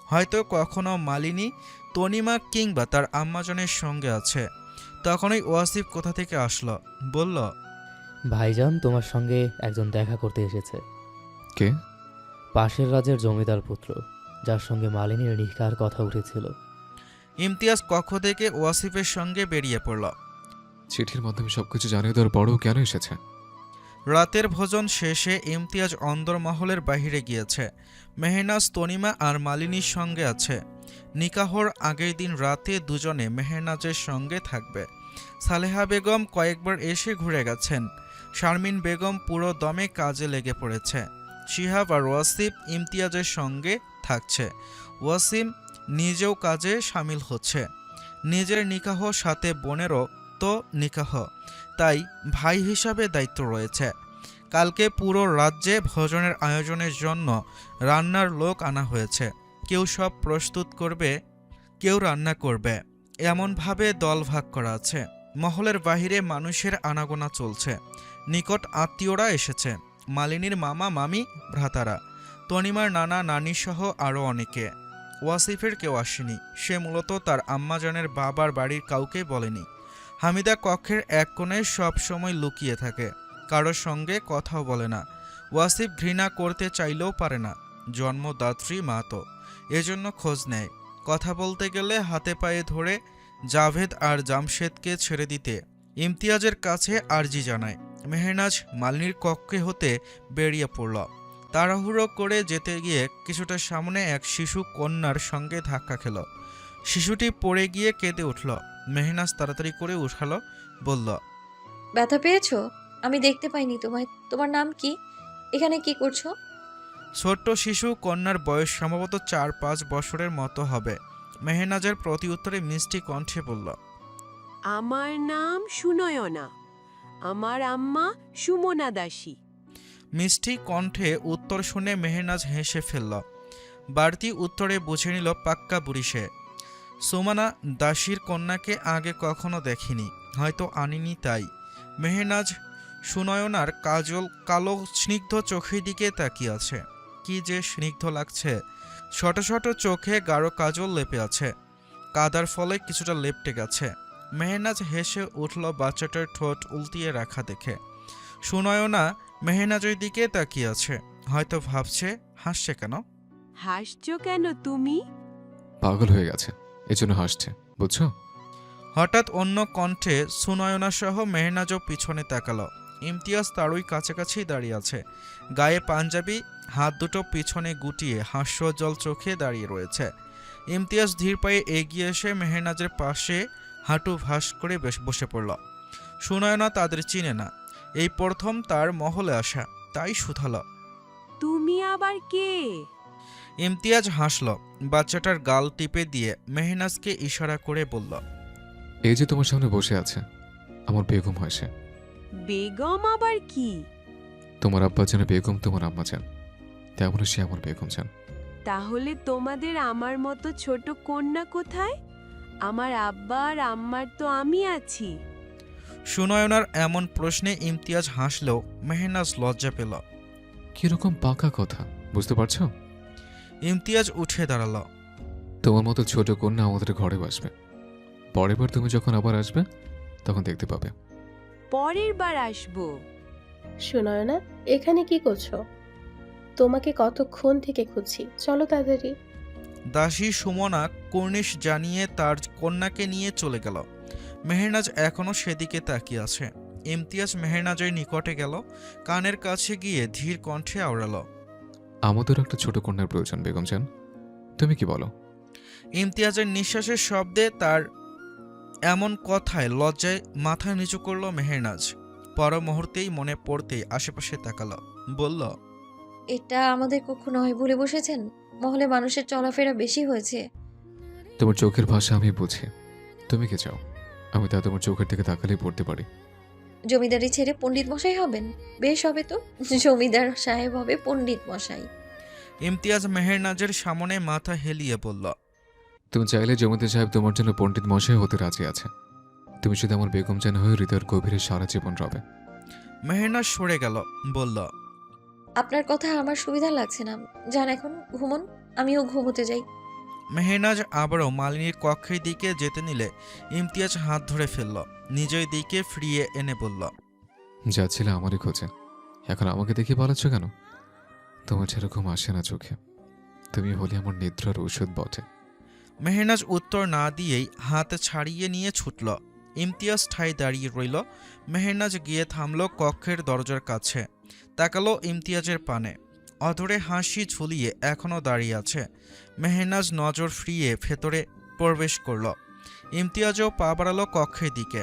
হয়তো কখনো মালিনী, তনিমা কিংবা তার আম্মাজনের সঙ্গে আছে। তখনই ওয়াসিফ কোথা থেকে আসলো, বলল, ভাইজান, তোমার সঙ্গে একজন দেখা করতে এসেছে। কে? পাশের রাজ্যের জমিদার পুত্র, যার সঙ্গে মালিনীর নিকার কথা উঠেছিল। ইমতিয়াজ কক্ষ থেকে ওয়াসিফের সঙ্গে বেরিয়ে পড়ল। চিঠির মাধ্যমে সবকিছু জানিয়ে দেওয়ার পরেও কেন এসেছে? রাতের ভোজন শেষে ইমতিয়াজ অন্দরমহলের বাহিরে গিয়েছে। মেহনাজ, তনিমা আর মালিনীর সঙ্গে আছে। নিকাহর আগের দিন রাতে দুজনে মেহনাজের সঙ্গে থাকবে। সালেহা বেগম কয়েকবার এসে ঘুরে গেছেন। শারমিন বেগম পুরো দমে কাজে লেগে পড়েছে। শিহাব আর ওয়াসিফ ইমতিয়াজের সঙ্গে থাকছে। ওয়াসিম নিজেও কাজে সামিল হচ্ছে। নিজের নিকাহ, সাথে বোনেরও তো নিকাহ, তাই ভাই হিসাবে দায়িত্ব রয়েছে। কালকে পুরো রাজ্যে ভোজনের আয়োজনের জন্য রান্নার লোক আনা হয়েছে। কেউ সব প্রস্তুত করবে, কেউ রান্না করবে, এমনভাবে দল ভাগ করা আছে। মহলের বাহিরে মানুষের আনাগোনা চলছে। নিকট আত্মীয়রা এসেছে, মালিনীর মামা মামি, ভ্রাতারা, তনিমার নানা নানি সহ আরও অনেকে। ওয়াসিফের কেউ আসেনি। সে মূলত তার আম্মাজানের বাবার বাড়ির কাউকে বলেনি। হামিদা কক্ষের এক কোণে সব সময় লুকিয়ে থাকে, কারোর সঙ্গে কথাও বলে না। ওয়াসিফ ঘৃণা করতে চাইলেও পারে না, জন্মদাত্রী মা তো, এজন্য খোঁজ নেয়। কথা বলতে গেলে হাতে পায়ে ধরে জাভেদ আর জামশেদকে ছেড়ে দিতে ইমতিয়াজের কাছে আর্জি জানায়। মেহনাজ মালিনীর কক্ষে হতে বেরিয়ে পড়ল। তাড়াহুড়ো করে যেতে গিয়ে কিছুটা সামনে এক শিশু কন্যার সঙ্গে ধাক্কা খেল। শিশুটি পড়ে গিয়ে কেঁদে উঠল। মেহনাজ তাড়াতাড়ি করে উঠালো, বলল, ব্যথা পেয়েছো? আমি দেখতে পাইনি তোমায়। তোমার নাম কি? এখানে কি করছো? ছোট্ট শিশু কন্যার বয়স সম্ভবত 4-5 বছরের মতো হবে। মেহনাজের প্রতি উত্তরে মিষ্টি কণ্ঠে বলল, আমার নাম সুনয়না। আমার আম্মা সুমনা দাসী। মিষ্টি কণ্ঠে উত্তর শুনে মেহনাজ হেসে ফেলল। বাড়তি উত্তরে বুঝে নিল পাক্কা বুড়ি সে। সুমানা দাসীর কন্যাকে আগে কখনো দেখেনি, হয়তো আনিনি তাই। মেহনাজ সুনয়নার কালো স্নিগ্ধ চোখের দিকে তাকিয়ে আছে। কি যে স্নিগ্ধ লাগছে। ছোট ছোট চোখে গাঢ় কাজল লেপে আছে, কাদার ফলে কিছুটা লেপটে গেছে। মেহনাজ হেসে উঠল বাচ্চাটার ঠোঁট উল্টিয়ে রাখা দেখে। সুনয়না মেহনাজের দিকে তাকিয়ে আছে, হয়তো ভাবছে হাসছে কেন। হাসছো কেন তুমি? পাগল হয়ে গেছে, এজন্য হাসছে, বুঝছো? হঠাৎ অন্য কণ্ঠে সুনয়না সহ মেহনাজও পিছনে তাকালো। ইমতিয়াজ তারই কাছাকাছি দাঁড়িয়ে আছে। গায়ে পাঞ্জাবি, হাত দুটো পিছনে গুটিয়ে হাস্যজ্জ্বল চোখে দাঁড়িয়ে রয়েছে। ইমতিয়াজ ধীর পায়ে এগিয়ে এসে মেহনাজের পাশে হাঁটু ভাস করে বসে পড়ল। সুনয়না তাদের চিনে না, এই প্রথম তার মহলে আসা, তাই শুধাল, তুমি আবার কে? ইমতিয়াজ হাসল। বাচ্চাটার গাল টিপে দিয়ে মেহনাজকে ইশারা করে বলল, এই যে তোমার সামনে বসে আছে, আমার বেগম হয় সে। বেগম আবার কি? তোমার আব্বা যেন বেগম তোমার আম্মা যান, তেমনই সে আমার বেগম যান। তাহলে তোমাদের আমার মতো ছোট কন্যা কোথায়? আমার আব্বা আর আম্মার তো আমি আছি। সুনয়নার এমন প্রশ্নে ইমতিয়াজ হাসলেও মেহনাজ লজ্জা পেল। কিরকম পাকা কথা, বুঝতে পারছো? ইমতিয়াজ উঠে দাঁড়ালো। তোমার মতো ছোট কন্যা আমাদের ঘরে আসবে। পরের বার তুমি যখন আবার আসবে তখন দেখতে পাবে। পরের বার আসবো। সুনয়না, এখানে কি করছো? তোমাকে কতক্ষণ থেকে খুঁজছি, চলো তাড়াতাড়ি। দাসী সুমনা কর্নিশ জানিয়ে তার কন্যাকে নিয়ে চলে গেল। মেহনাজ এখনও সেদিকে তাকিয়ে আছে। ইমতিয়াজ মেহনাজের নিকটে গেল, কানের কাছে গিয়ে ধীর কণ্ঠে আওড়ালো। আমাদেরও একটা ছোট কন্যার প্রয়োজন বেগম জান, তুমি কি বলো? ইমতিয়াজের নিঃশ্বাসের শব্দে তার এমন কথায় লজ্জায় মাথা নিচু করল মেহনাজ। পর মুহূর্তেই মনে পড়তেই আশেপাশে তাকালো, বলল, এটা আমাদের কক্ষ নয়, ভুলে বসেছেন। মহলে মানুষের চলাফেরা বেশি হয়েছে। তোমার চোখের ভাষা আমি বুঝি। তুমি কি চাও? আমি তা তোমার চোখের দিকে তাকালেই পড়তে পারি। জমিদারি ছেড়ে পণ্ডিত মশাই হবেন? বেশ হবে তো, জমিদার সাহেব হবে পণ্ডিত মশাই। ইমতিয়াজ মেহনাজের সামনে মাথা হেলিয়ে বলল, তুমি চাইলে জমিদার সাহেব তোমার জন্য পণ্ডিত মশাই হতে রাজি আছে। তুমি শুধু আমার বেগম জান হয়ে হৃদয়ের গভীরে সারা জীবন রবে। মেহনাজ সরে গেল, বলল, আপনার কথা আমার সুবিধা লাগছে না, যান এখন ঘুমন, আমিও ঘুমোতে যাই। মেহনাজ আবারও মালিনীর কক্ষের দিকে যেতে নিলে ইমতিয়াজ হাত ধরে ফেলল, নিজের দিকে ফিরিয়ে এনে বলল, যাচ্ছিলে আমারই খোঁজে, এখন আমাকে দেখে পালাচ্ছ কেন? তোমার যেরকম আসে না চোখে। তুমি হলে আমার নিদ্রার ঔষধ বটে। মেহনাজ উত্তর না দিয়েই হাত ছাড়িয়ে নিয়ে ছুটল। ইমতিয়াজ ঠাই দাঁড়িয়ে রইল। মেহনাজ গিয়ে থামল কক্ষের দরজার কাছে, তাকালো ইমতিয়াজের পানে। অধরে হাসি ঝুলিয়ে এখনও দাঁড়িয়ে আছে। মেহনাজ নজর ফিরিয়ে ভেতরে প্রবেশ করল। ইমতিয়াজও পা বাড়ালো কক্ষের দিকে।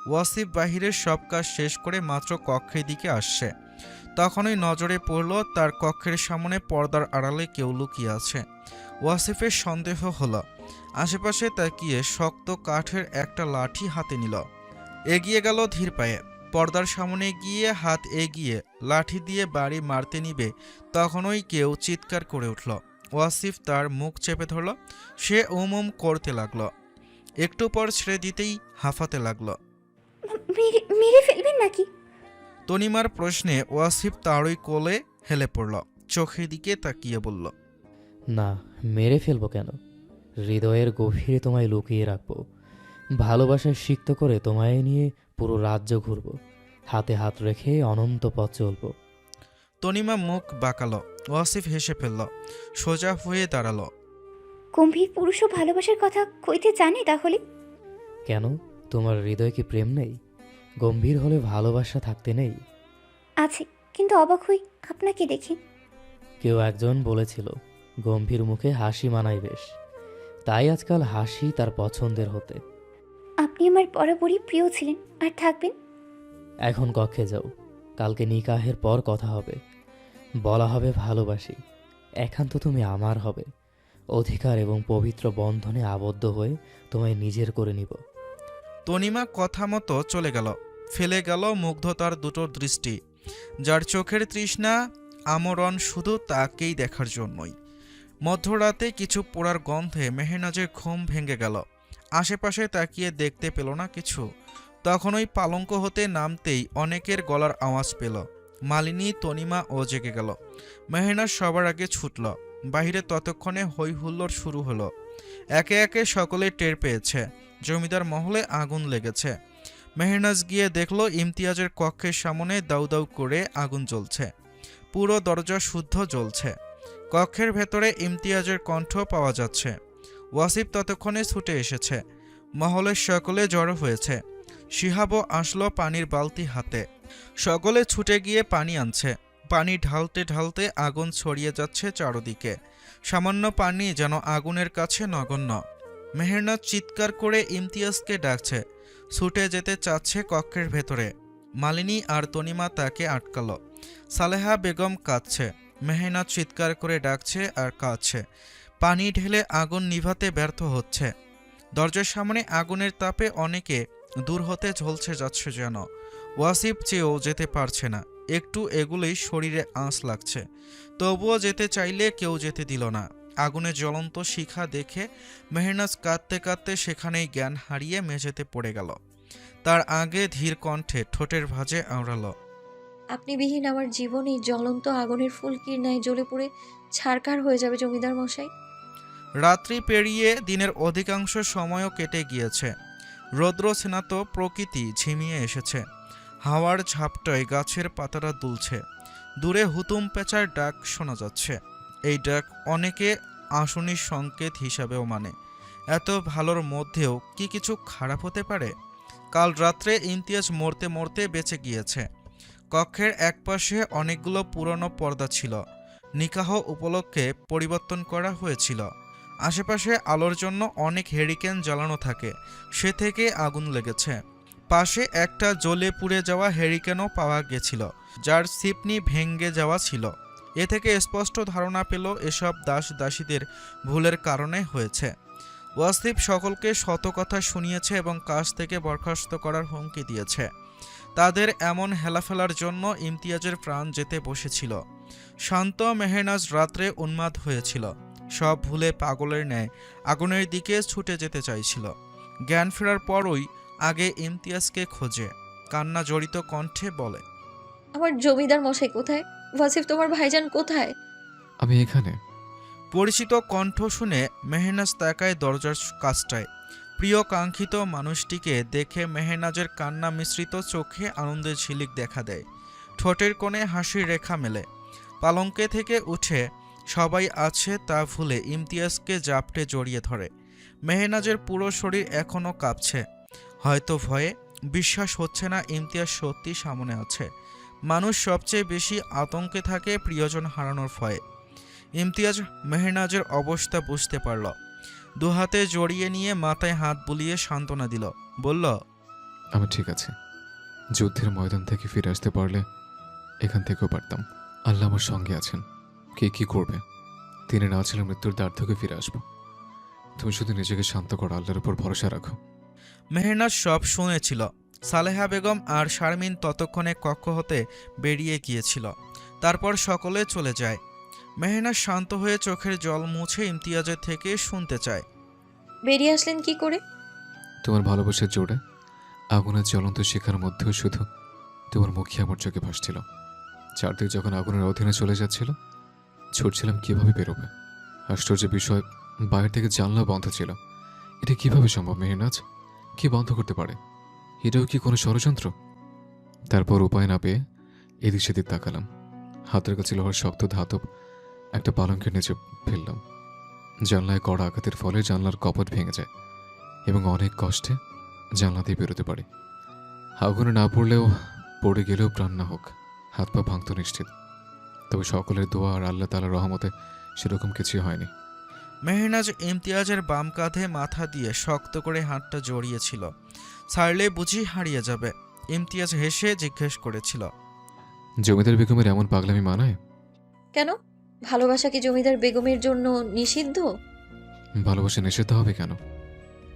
ওয়াসিফ বাহিরের সব কাজ শেষ করে মাত্র কক্ষের দিকে আসছে। তখনই নজরে পড়ল তার কক্ষের সামনে পর্দার আড়ালে কেউ লুকিয়ে আছে। ওয়াসিফের সন্দেহ হলো, আশেপাশে তাকিয়ে শক্ত কাঠের একটা লাঠি হাতে নিল। এগিয়ে গেল ধীর পায়ে। পর্দার সামনে গিয়ে হাত এগিয়ে লাঠি দিয়ে বাড়ি মারতে নিবে, তখনই কেউ চিৎকার করে উঠল। ওয়াসিফ তার মুখ চেপে ধরল। সে উম করতে লাগলো। একটু পর ছেড়ে দিতেই হাঁফাতে লাগলো। মেরে ফেলবেন নাকি? তনিমার প্রশ্নে ওয়াসিফ তারই কোলে হেলে পড়ল, চোখের দিকে তাকিয়ে বলল, না, মেরে ফেলবো কেন? হৃদয়ের গভীরে তোমায় লুকিয়ে রাখবো। ভালোবাসায় সিক্ত করে তোমায় নিয়ে পুরো রাজ্য ঘুরবো, হাতে হাত রেখে অনন্ত পথ চলবো। তনিমা মুখ বাঁকালো। ওয়াসিফ হেসে ফেলল, সোজা হয়ে দাঁড়ালো। গম্ভীর পুরুষও ভালোবাসার কথা কইতে জানে তাহলে? কেন, তোমার হৃদয়ে কি প্রেম নেই? গম্ভীর হলে ভালোবাসা থাকতে নেই? আছে, কিন্তু অবাক হই আপনাকে দেখে। কেউ একজন বলেছিল গম্ভীর মুখে হাসি মানায় বেশ, তাই আজকাল হাসি তার পছন্দের হতে। আপনি আমার বরাবরই প্রিয় ছিলেন, আর থাকবেন। এখন কক্ষে যাও, কালকে নিকাহের পর কথা হবে। বলা হবে ভালোবাসি, একান্ত তুমি আমার হবে। অধিকার এবং পবিত্র বন্ধনে আবদ্ধ হয়ে তোমায় নিজের করে নিব। তনিমা কথা মতো চলে গেল। ফেলে গেল মুগ্ধতার দুটো দৃষ্টি, যার চোখের তৃষ্ণা আমরণ শুধু তাকেই দেখার জন্যই। মধ্যরাতে কিছু পোড়ার গন্ধে মেহনাজের ঘুম ভেঙে গেল। আশেপাশে তাকিয়ে দেখতে পেল না কিছু। তখনই পালঙ্ক হতে নামতেই অনেকের গলার আওয়াজ পেল। মালিনী, তনিমা ও জেগে গেল। মেহনাজ সবার আগে ছুটল। বাহিরে ততক্ষণে হৈ হুল্লোড় শুরু হলো। একে একে সকলে টের পেয়েছে জমিদার মহলে আগুন লেগেছে। মেহনাজ গিয়ে দেখল ইমতিয়াজের কক্ষের সামনে দাউ দাউ করে আগুন জ্বলছে। পুরো দরজা শুদ্ধ জ্বলছে। কক্ষের ভেতরে ইমতিয়াজের কণ্ঠ পাওয়া যাচ্ছে। ওয়াসিফ ততক্ষণে ছুটে এসেছে। মহলের সকলে জড়ো হয়েছে। শিহাবও আসলো পানির বালতি হাতে। সকলে ছুটে গিয়ে পানি আনছে। পানি ঢালতে ঢালতে আগুন ছড়িয়ে যাচ্ছে চারদিকে। সামান্য পানি যেন আগুনের কাছে নগণ্য। মেহনাজ চিৎকার করে ইমতিয়াজকে ডাকছে, ছুটে যেতে চাচ্ছে কক্ষের ভেতরে। মালিনী আর তনিমা তাকে আটকালো। সালেহা বেগম কাঁদছে। মেহনাজ চিৎকার করে ডাকছে আর কাঁদছে। পানি ঢেলে আগুন নিভাতে ব্যর্থ হচ্ছে। দরজার সামনে আগুনের তাপে অনেকে দূর হতে ঝলসে যাচ্ছে যেন। ওয়াসিফ চেয়েও যেতে পারছে না। একটু এগুলোই শরীরে আঁচ লাগছে। তবুও যেতে চাইলে কেউ যেতে দিল না। আগুনে জ্বলন্ত শিখা দেখে মেহনাজ কাঁদতে কাঁদতে সেখানেই জ্ঞান হারিয়ে মেঝেতে পড়ে গেল। তার আগে ধীর কণ্ঠে ঠোঁটের ভাঁজে আওড়ালো। আপনি বিহীন আমার জীবন এই জ্বলন্ত আগুনের ফুলকির ন্যায় জ্বলে পুড়ে ছারখার হয়ে যাবে জমিদার মশাই। রাত্রি পেরিয়ে দিনের অধিকাংশ সময়ও কেটে গিয়েছে। রৌদ্র স্নাত প্রকৃতি ঝিমিয়ে এসেছে। হাওয়ার ঝাপটায় গাছের পাতারা দুলছে। দূরে হুতুম পেঁচার ডাক শোনা যাচ্ছে। এই ডাক অনেকে আসনির সংকেত হিসাবেও মানে। এত ভালোর মধ্যেও কি কিছু খারাপ হতে পারে? কাল রাত্রে ইমতিয়াজ মরতে মরতে বেঁচে গিয়েছে। কক্ষের একপাশে অনেকগুলো পুরনো পর্দা ছিল। নিকাহ উপলক্ষে পরিবর্তন করা হয়েছিল। আশেপাশে আলোর জন্য অনেক হেরিকেন জ্বালানো থাকে, সে থেকে আগুন লেগেছে। পাশে একটা জ্বলে পুড়ে যাওয়া হেরিকেনও পাওয়া গেছিল, যার সিপনি ভেঙে যাওয়া ছিল। এ থেকে স্পষ্ট ধারণা পেল এসব দাস দাসীদের ভুলের কারণে হয়েছে। ওয়াসিফ সকলকে শত কথা শুনিয়েছে এবং কাজ থেকে বরখাস্ত করার হুমকি দিয়েছে। তাদের এমন হেলাফেলার জন্য ইমতিয়াজের প্রাণ যেতে বসেছিল। শান্ত মেহনাজ রাত্রে উন্মাদ হয়েছিল। সব ভুলে পাগলের ন্যায় আগুনের দিকে ছুটে যেতে চাইছিল। জ্ঞান ফেরার পরই আগে ইমতিয়াজকে খোঁজে। কান্না জড়িত কণ্ঠে বলে, আমার জমিদার মশাই কোথায়? ওয়াসিফ, তোমার ভাইজান কোথায়? আমি এখানে। পরিচিত কণ্ঠ শুনে মেহনাজ তাকায় দরজার কাছটায়। প্রিয় কাঙ্ক্ষিত মানুষটিকে দেখে মেহনাজের কান্না মিশ্রিত চোখে আনন্দের ঝিলিক দেখা দেয়। ঠোঁটের কোণে হাসির রেখা মেলে। পালঙ্কে থেকে উঠে সবাই আছে তা ভুলে ইমতিয়াজকে জাপটে জড়িয়ে ধরে। মেহনাজের পুরো শরীর এখনও কাঁপছে। হয়তো ভয়ে, বিশ্বাস হচ্ছে না ইমতিয়াজ সত্যি সামনে আছে। মানুষ সবচেয়ে বেশি আতঙ্কে থাকে প্রিয়জন হারানোর ভয়ে। ইমতিয়াজ মেহনাজের অবস্থা বুঝতে পারল। দুহাতে জড়িয়ে নিয়ে মাথায় হাত বুলিয়ে সান্ত্বনা দিল। বলল, আমি ঠিক আছে। যুদ্ধের ময়দান থেকে ফিরে আসতে পারলে এখান থেকেও পারতাম। আল্লাহ আমার সঙ্গে আছেন। কে কি করবে? তিনি না ছিল মৃত্যুর দ্বার থেকে ফিরে আসবো। তুমি শুধু নিজেকে শান্ত করো, আল্লাহর উপর ভরসা রাখো। মেহনাজ সব শুনেছিল। সালেহা বেগম আর শারমিন ততক্ষণে কক্ষ হতে বেরিয়ে গিয়েছিল। তারপর সকলে চলে যায়। মেহনাজ শান্ত হয়ে চোখের জল মুছে ইমতিয়াজের থেকে শুনতে চায়, বেরিয়ে আসলেন কি করে? তোমার ভালোবাসার জোরে আগুনের জ্বলন্ত শিখার মধ্যেও শুধু তোমার মুখই আমার চোখে ভাসছিল। চারদিক যখন আগুনের অধীনে চলে যাচ্ছিল, ছুটছিলাম কিভাবে বেরোবে। আশ্চর্য বিষয়, বাইরে থেকে জানলা বন্ধ ছিল। এটা কিভাবে সম্ভব মেহনাজ? কি বন্ধ করতে পারে? এটাও কি কোনো ষড়যন্ত্র? তারপর উপায় না পেয়ে এদিক সেদিক তাকালাম। হাতের কাছে লোহার শক্ত ধাতব একটা পালঙ্কের নিচে ফেললাম। জানলায় কড়া আঘাতের ফলে জানলার কপট ভেঙে যায় এবং অনেক কষ্টে জানলা দিয়ে বেরোতে পারি। আগুনে না পড়লেও, পড়ে গেলেও প্রাণ না হোক, হাত পা ভাঙত নিশ্চিত। তবে সকলের দোয়া আর আল্লাহ তাআলার রহমতে সেরকম কিছুই হয়নি। মেহনাজ ইমতিয়াজের বাম কাঁধে মাথা দিয়ে শক্ত করে হাতটা জড়িয়েছিল। ছাড়লে বুঝি হারিয়ে যাবে। ইমতিয়াজ হেসে জিজ্ঞেস করেছিল, জমিদার বেগমের এমন পাগলামি মানায়? কেন? ভালোবাসা কি জমিদার বেগমের জন্য নিষিদ্ধ? ভালোবাসা নিষিদ্ধ হবে কেন?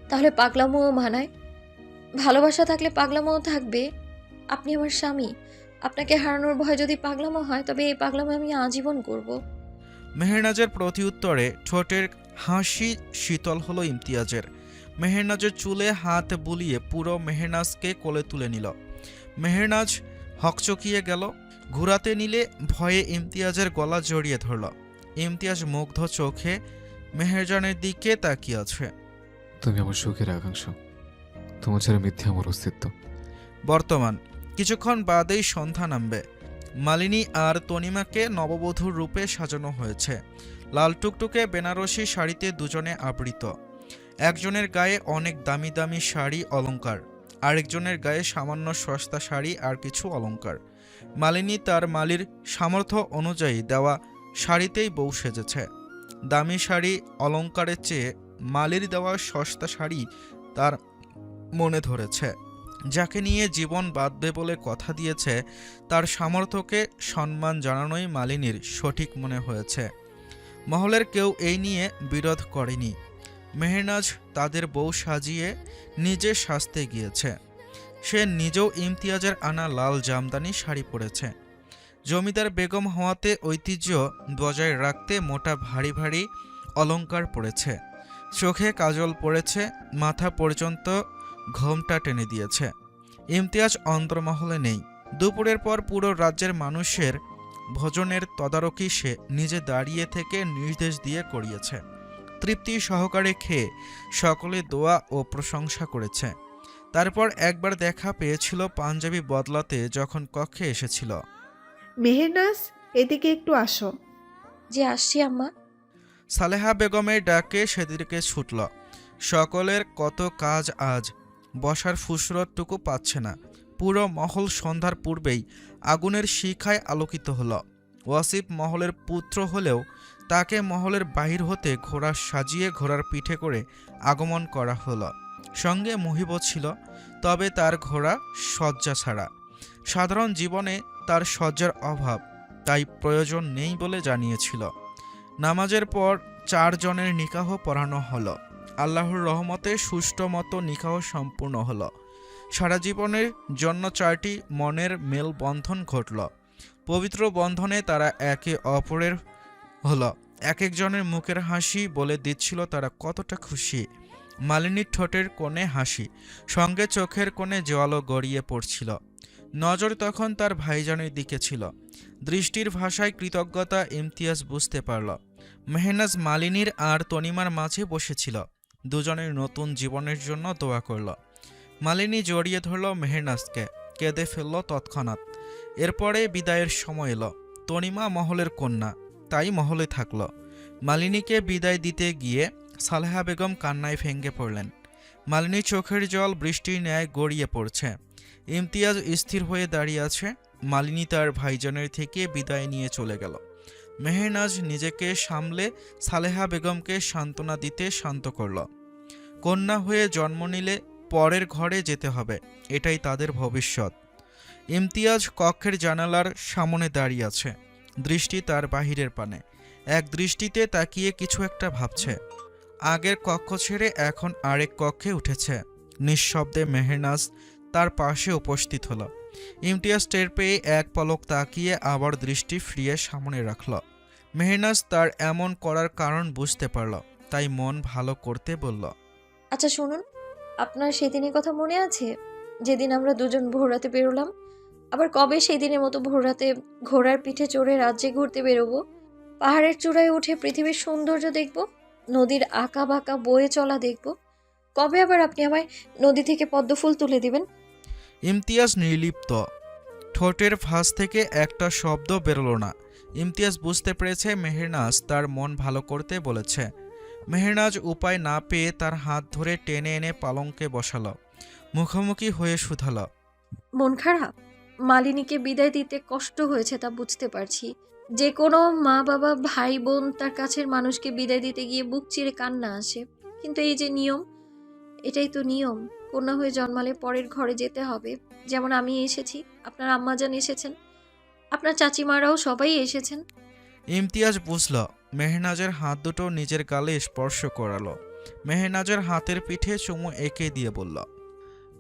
তাহলে পাগলামোও মানায়? ভালোবাসা থাকলে পাগলামোও থাকবে। আপনি আমার স্বামী। আপনাকে হারানোর ভয় যদি পাগলামো হয়, তবে এই পাগলামো আমি আজীবন করব। মেহনাজের প্রত্যুত্তরে ঠোঁটের হাসি শীতল হলো ইমতিয়াজের। মেহনাজের চুলে হাত বুলিয়ে পুরো মেহনাজকে কোলে তুলে নিল। মেহনাজ হকচকিয়ে গেল। ঘুরাতে নিলে ভয়ে ইমতিয়াজের গলা জড়িয়ে ধরল। ইমতিয়াজ মুগ্ধ চোখে মেহেরজানের দিকে তাকিয়ে আছে। তুমি আমার সুখের আকাঙ্ক্ষা। তোমার ছাড়া মিথ্যে আমার অস্তিত্ব। বর্তমান কিছুক্ষণ বাদেই সন্ধ্যা নামবে। মালিনী আর তনিমাকে নববধূর রূপে সাজানো হয়েছে। লাল টুকটুকে বেনারসি শাড়িতে দুজনে আবৃত। একজনের গায়ে অনেক দামি দামি শাড়ি অলংকার, আরেকজনের গায়ে সামান্য সস্তা শাড়ি আর কিছু অলংকার। মালিনী তার মালির সামর্থ্য অনুযায়ী দেওয়া শাড়িতেই বউ সেজেছে। দামি শাড়ি অলংকারের চেয়ে মালির দেওয়া সস্তা শাড়ি তার মনে ধরেছে। যাকে নিয়ে জীবন বাঁধবে বলে কথা দিয়েছে, তার সামর্থ্যকে সম্মান জানানোই মালিনীর সঠিক মনে হয়েছে। মহলের কেউ এই নিয়ে বিরোধ করেনি। মেহনাজ তাদের বউ সাজিয়ে নিজে সাজতে গিয়েছে। সে নিজেও ইমতিয়াজের আনা লাল জামদানি শাড়ি পরেছে। জমিদার বেগম হওয়াতে ঐতিহ্য বজায় রাখতে মোটা ভারী ভারী অলংকার পরেছে। চোখে কাজল পড়েছে, মাথা পর্যন্ত ঘোমটা টেনে দিয়েছে। ইমতিয়াজ অন্তর্মহলে নেই। দুপুরের পর পুরো রাজ্যের মানুষের ভোজনের তদারকি সে নিজে দাঁড়িয়ে থেকে নির্দেশ দিয়ে করিয়েছে। তৃপ্তি সহকারে খেয়ে সকলে দোয়া ও প্রশংসা করেছে। তারপর একবার দেখা পেয়েছিল পাঞ্জাবি বদলাতে যখন কক্ষে এসেছিল। মেহেরনাজ, এদিকে একটু আসো। যে আসছি আম্মা। সালেহা বেগমের ডাকে সেদিকে ছুটল। সকলের কত কাজ আজ, বসার ফুসরতটুকু পাচ্ছে না। পুরো মহল সন্ধ্যার পূর্বেই আগুনের শিখায় আলোকিত হলো। ওয়াসিফ মহলের পুত্র হলেও তাকে মহলের বাহির হতে ঘোড়া সাজিয়ে ঘোড়ার পিঠে করে আগমন করা হলো। সঙ্গে মুহিবও ছিল, তবে তার ঘোড়া শয্যা ছাড়া। সাধারণ জীবনে তার শয্যার অভাব, তাই প্রয়োজন নেই বলে জানিয়েছিল। নামাজের পর 4 জনের নিকাহ পড়ানো হলো। আল্লাহর রহমতে সুষ্ঠু মতো নিকাহ সম্পূর্ণ হলো। সারা জীবনের জন্য 4টি মনের মেলবন্ধন ঘটল। পবিত্র বন্ধনে তারা একে অপরের হলো। এক একজনের মুখের হাসি বলে দিচ্ছিল তারা কতটা খুশি। মালিনীর ঠোঁটের কোণে হাসি, সঙ্গে চোখের কোণে জলও গড়িয়ে পড়ছিল। নজর তখন তার ভাইজানের দিকে ছিল। দৃষ্টির ভাষায় কৃতজ্ঞতা ইমতিয়াজ বুঝতে পারল। মেহনাজ মালিনীর আর তনিমার মাঝে বসেছিল। দুজনের নতুন জীবনের জন্য দোয়া করল। মালিনী জড়িয়ে ধরল মেহনাজকে, কেঁদে ফেলল তৎক্ষণাৎ। এরপরে বিদায়ের সময় এলো। তনিমা মহলের কন্যা, তাই মহলে থাকল। মালিনীকে বিদায় দিতে গিয়ে সালেহা বেগম কান্নায় ভেঙে পড়লেন। মালিনীর চোখের জল বৃষ্টির ন্যায় গড়িয়ে পড়ছে। ইমতিয়াজ স্থির হয়ে দাঁড়িয়ে আছে। মালিনী তার ভাইজানের থেকে বিদায় নিয়ে চলে গেল। মেহনাজ নিজেকে সামলে সালেহা বেগমকে সান্ত্বনা দিতে শান্ত করল। কন্যা হয়ে জন্ম নিলে পরের ঘরে যেতে হবে, এটাই তাদের ভবিষ্যৎ। ইমতিয়াজ কক্ষের জানালার সামনে দাঁড়িয়ে আছে, দৃষ্টি তার বাহিরের পানে। এক দৃষ্টিতে তাকিয়ে কিছু একটা ভাবছে। আগের কক্ষ ছেড়ে এখন আরেক কক্ষে উঠেছে। নিঃশব্দে মেহনাজ তার পাশে উপস্থিত হলো। ইমতিয়াজ টের পেয়ে এক পলক তাকিয়ে আবার দৃষ্টি ফিরিয়ে সামনে রাখল। মেহনাজ তার এমন করার কারণ বুঝতে পারল, তাই মন ভালো করতে বলল, আচ্ছা শুনুন, আপনার সেদিনের কথা মনে আছে যেদিন আমরা দুজন ভোররাতে বেরোলাম? আবার কবে সেই দিনের মতো ভোররাতে ঘোড়ার পিঠে চড়ে রাজ্যে ঘুরতে বেরোবো? পাহাড়ের চূড়ায় উঠে পৃথিবীর সৌন্দর্য দেখব, নদীর আঁকা বাঁকা বয়ে চলা দেখব। কবে আবার আপনি আমায় নদী থেকে পদ্মফুল তুলে দিবেন? ইমতিয়াজ নির্লিপ্ত। ঠোঁটের ফাঁস থেকে একটা শব্দ বেরোলো না। ইমতিয়াজ বুঝতে পেরেছে মেহনাজ তার মন ভালো করতে বলেছে। মেহনাজ উপায় না পেয়ে তার হাত ধরে টেনে এনে পালঙ্কে বসালো। মুখোমুখি হয়ে শুধালো, মন খারাপ? মালিনীকে বিদায় দিতে কষ্ট হয়েছে তা বুঝতে পারছি। যে কোনো মা বাবা ভাই বোন তার কাছের মানুষকে বিদায় দিতে গিয়ে বুক চিরে কান্না আসে, কিন্তু এই যে নিয়ম, এটাই তো নিয়ম। কন্যা হয়ে জন্মালে পরের ঘরে যেতে হবে। যেমন আমি এসেছি, আপনার আম্মাজান এসেছেন, আপনার চাচিমারাও সবাই এসেছেন। ইমতিয়াজ বুঝল। মেহনাজের হাত দুটো নিজের গালে স্পর্শ করালো। মেহনাজের হাতের পিঠে চুমু এঁকে দিয়ে বলল,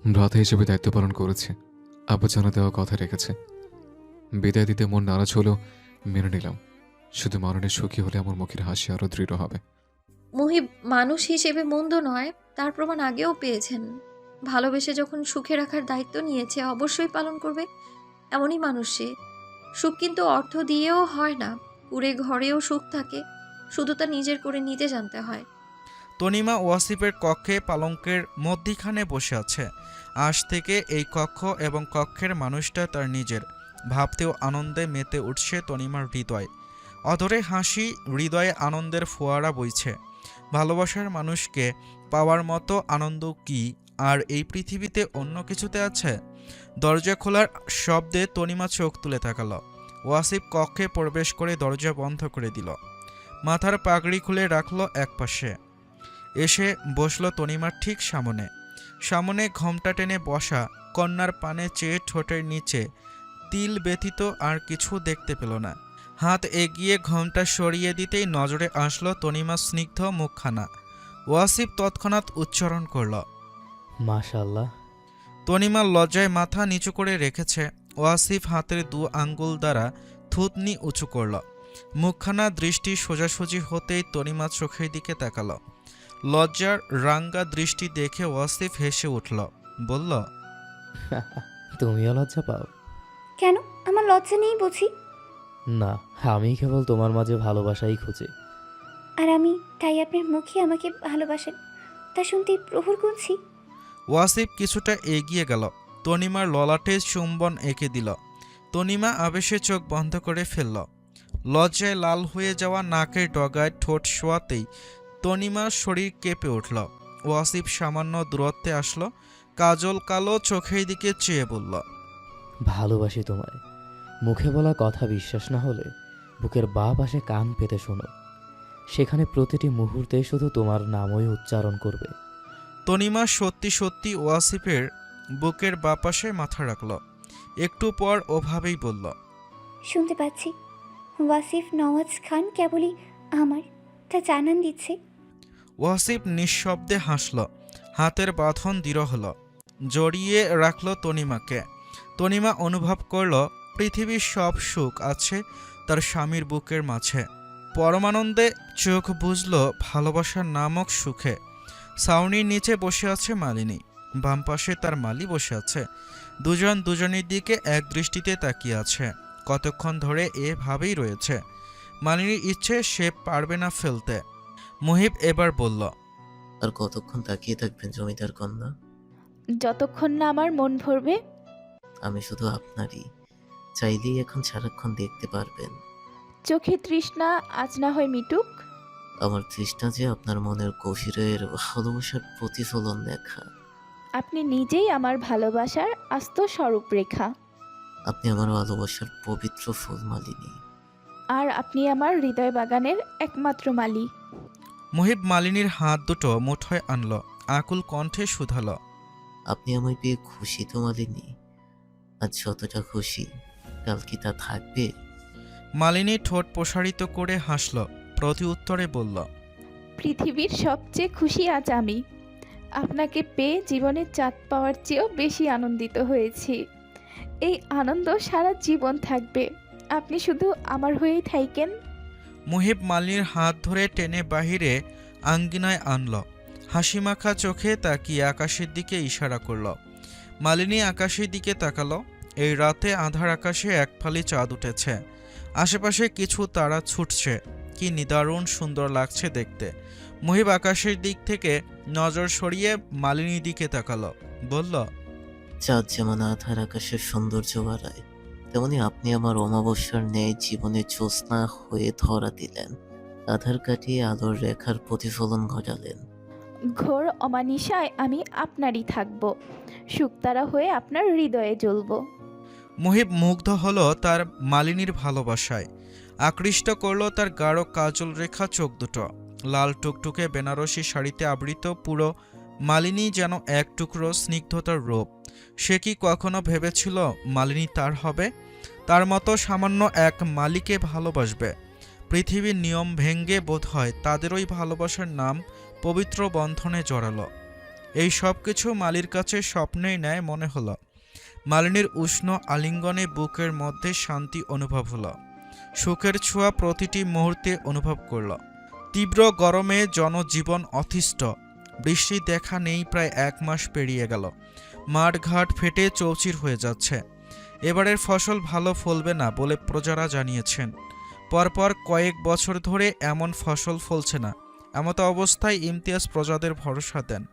ভ্রাতা হিসেবে দায়িত্ব পালন করেছে, আব্বা জানা দেওয়া কথা রেখেছে। বিদায় দিতে মন নারাজ হলেও মেনে নিলাম। শুধু মরণে সুখী হলে আমার মুখের হাসি আরো দৃঢ় হবে। মুহিব মানুষ হিসেবে মন্দ নয়, তার প্রমাণ আগেও পেয়েছেন। ভালোবেসে যখন সুখে রাখার দায়িত্ব নিয়েছে অবশ্যই পালন করবে, এমনই মানুষ সে। সুখ কিন্তু অর্থ দিয়েও হয় না, কুড়ে ঘরেও সুখ থাকে, শুধু তা নিজের করে নিতে জানতে হয়। তনিমা ওয়াসিফের কক্ষে পালঙ্কের মধ্যিখানে বসে আছে। আজ থেকে এই কক্ষ এবং কক্ষের মানুষটা তার নিজের। ভাবতেও আনন্দে মেতে উঠছে তনিমার হৃদয়। অধরে হাসি, হৃদয়ে আনন্দের ফোয়ারা বইছে। ভালোবাসার মানুষকে পাওয়ার মতো আনন্দ কি আর এই পৃথিবীতে অন্য কিছুতে আছে? দরজা খোলার শব্দে তনিমা চোখ তুলে তাকালো। ওয়াসিফ কক্ষে প্রবেশ করে দরজা বন্ধ করে দিল। মাথার পাগড়ি খুলে রাখলো একপাশে। এসে বসল তনিমার ঠিক সামনে। সামনে ঘোমটা টেনে বসা কন্যার পানে চেয়ে ঠোঁটের নিচে তিল ব্যতীত আর কিছু দেখতে পেল না। হাত এগিয়ে ঘোমটা সরিয়ে দিতেই নজরে আসলো তনিমার স্নিগ্ধ মুখখানা। ওয়াসিফ তৎক্ষণাৎ উচ্চারণ করল, মাশাআল্লাহ। তনিমা লজ্জায় মাথা নিচু করে রেখেছে। ওয়াসিফ হাতের 2 আঙ্গুল দ্বারা থুতনি উঁচু করল। মুখখানা দৃষ্টি সোজাসুজি হতেই তনিমা চোখের দিকে তাকালো। লজ্জার রাঙ্গা দৃষ্টি দেখে ওয়াসিফ হেসে উঠল, বলল, তুমিও লজ্জা পাও? কেন? আমার লজ্জা নেই বুঝি? না, আমি কেবল তোমার মাঝে ভালোবাসাই খুঁজি। আর আমি তাই আপনার মুখে আমাকে ভালোবাসেন তা শুনতে প্রহর গুনছি। ওয়াসিফ কিছুটা এগিয়ে গেল, তনিমার ললাটে চুম্বন এঁকে দিল। তনিমা আবেশে চোখ বন্ধ করে ফেলল। লজ্জায় লাল হয়ে যাওয়া নাকের ডগায় ঠোঁট শোয়াতেই তনিমার শরীর কেঁপে উঠল। ওয়াসিফ সামান্য দূরত্বে আসলো, কাজল কালো চোখের দিকে চেয়ে বলল, ভালোবাসি তোমায়। মুখে বলা কথা বিশ্বাস না হলে বুকের বাঁ পাশে কান পেতে শোনো, সেখানে প্রতিটি মুহূর্তে শুধু তোমার নামই উচ্চারণ করবে। তনিমা সত্যি সত্যি ওয়াসিফের বুকের বাপাশে মাথা রাখল। একটু পর ওভাবেই বলল, শুনতে পাচ্ছি ওয়াসিফ নওয়াজ খান কেবলই আমার তা জানান দিচ্ছে। ওয়াসিফ নিঃশব্দে হাসল, হাতের বাঁধন দৃঢ় হল, জড়িয়ে রাখল তনিমাকে। তনিমা অনুভব করল পৃথিবীর সব সুখ আছে তার স্বামীর বুকের মাঝে। পরমানন্দে চোখ বুঝল ভালোবাসার নামক সুখে। ছাউনির নিচে বসে আছে মালিনী, বাম পাশে তার মালি বসে আছে। দুজন দুজনের দিকে এক দৃষ্টিতে তাকিয়ে আছে। কতক্ষণ ধরে এভাবেই রয়েছে। মালিনীর ইচ্ছে সে পারবে না ফেলতে। মুহিব এবার বলল, আর কতক্ষণ তাকিয়ে থাকবেন জমিদার কন্যা? যতক্ষণ না আমার মন ভরবে। আমি শুধু আপনারই, চাইলেই এখন সারাক্ষণ দেখতে পারবেন। চোখে তৃষ্ণা আজ না হয় মিটুক। আমার তৃষ্ণা যে আপনার মনের গভীরের ভালোবাসার প্রতিফলন দেখা। আপনি নিজেই আমার ভালোবাসার আস্ত স্বরূপরেখা। আপনি আমার ভালোবাসার পবিত্র ফুল মালিনী। আর আপনি আমার হৃদয় বাগানের একমাত্র মালি। মুহিব মালিনীর হাত দুটো মুঠোয় আনল, আকুল কণ্ঠে শুধাল, আপনি আমায় পেয়ে খুশি তো মালিনী? আজ যতটা খুশি, কাল কি তা থাকবে? মালিনী ঠোঁট প্রসারিত করে হাসল, প্রতি উত্তরে বলল, পৃথিবীর সবচেয়ে খুশি আজ আমি। আপনাকে পেয়ে জীবনের চাঁদ পাওয়ার চেয়েও বেশি আনন্দিত হয়েছি। এই আনন্দ সারা জীবন থাকবে। আপনি শুধু আমার হয়েই থাইকেন। মুহিব মালিনীর হাত ধরে টেনে বাহিরে আঙ্গিনায় আনল, হাসিমাখা চোখে তাকিয়ে আকাশের দিকে ইশারা করল। মালিনী আকাশের দিকে তাকালো। এই রাতে আধার আকাশে এক ফালি চাঁদ উঠেছে, আশেপাশে কিছু তারা ছুটছে, কি নিদারুণ সুন্দর লাগছে দেখতে। মুহিব আকাশের দিক থেকে নজর সরিয়ে মালিনীর দিকে তাকালো, বলল, চাঁদ যেমন আধার আকাশের সৌন্দর্য বাড়ায়, তেমনি আপনি আমার অমাবস্যার ন্যায় জীবনে জ্যোৎস্না হয়ে ধরা দিলেন। আধার কাটিয়ে আলোর রেখার প্রতিফলন ঘটালেন। ঘোর অমানিসায় আমি আপনারই থাকব, শুকতারা হয়ে আপনার হৃদয়ে জ্বলব। মুহিব মুগ্ধ হলো তার মালিনীর ভালোবাসায়। আকৃষ্ট করল তার গাঢ় কাজল রেখা চোখ দুটো। লাল টুকটুকে বেনারসি শাড়িতে আবৃত পুরো মালিনী যেন এক টুকরো স্নিগ্ধতার রূপ। সে কি কখনো ভেবেছিল মালিনী তার হবে? তার মতো সামান্য এক মালিকে ভালোবাসবে? পৃথিবীর নিয়ম ভেঙ্গে বোধহয় তাদেরই ভালোবাসার নাম পবিত্র বন্ধনে জড়ালো। এই সব কিছু মালির কাছে স্বপ্নেই ন্যায় মনে হলো। মালিনীর উষ্ণ আলিঙ্গনে বুকের মধ্যে শান্তি অনুভব হলো। সুখের ছোঁয়া প্রতিটি মুহূর্তে অনুভব করল। তীব্র গরমে জনজীবন অতিষ্ঠ। বৃষ্টি দেখা নেই, প্রায় 1 মাস পেরিয়ে গেল। মাঠঘাট ফেটে চৌচির হয়ে যাচ্ছে। এবারের ফসল ভালো ফলবে না বলে প্রজারা জানিয়েছেন। পরপর কয়েক বছর ধরে এমন ফসল ফলছে না। এমতো অবস্থায় ইমতিয়াজ প্রজাদের ভরসা দেন,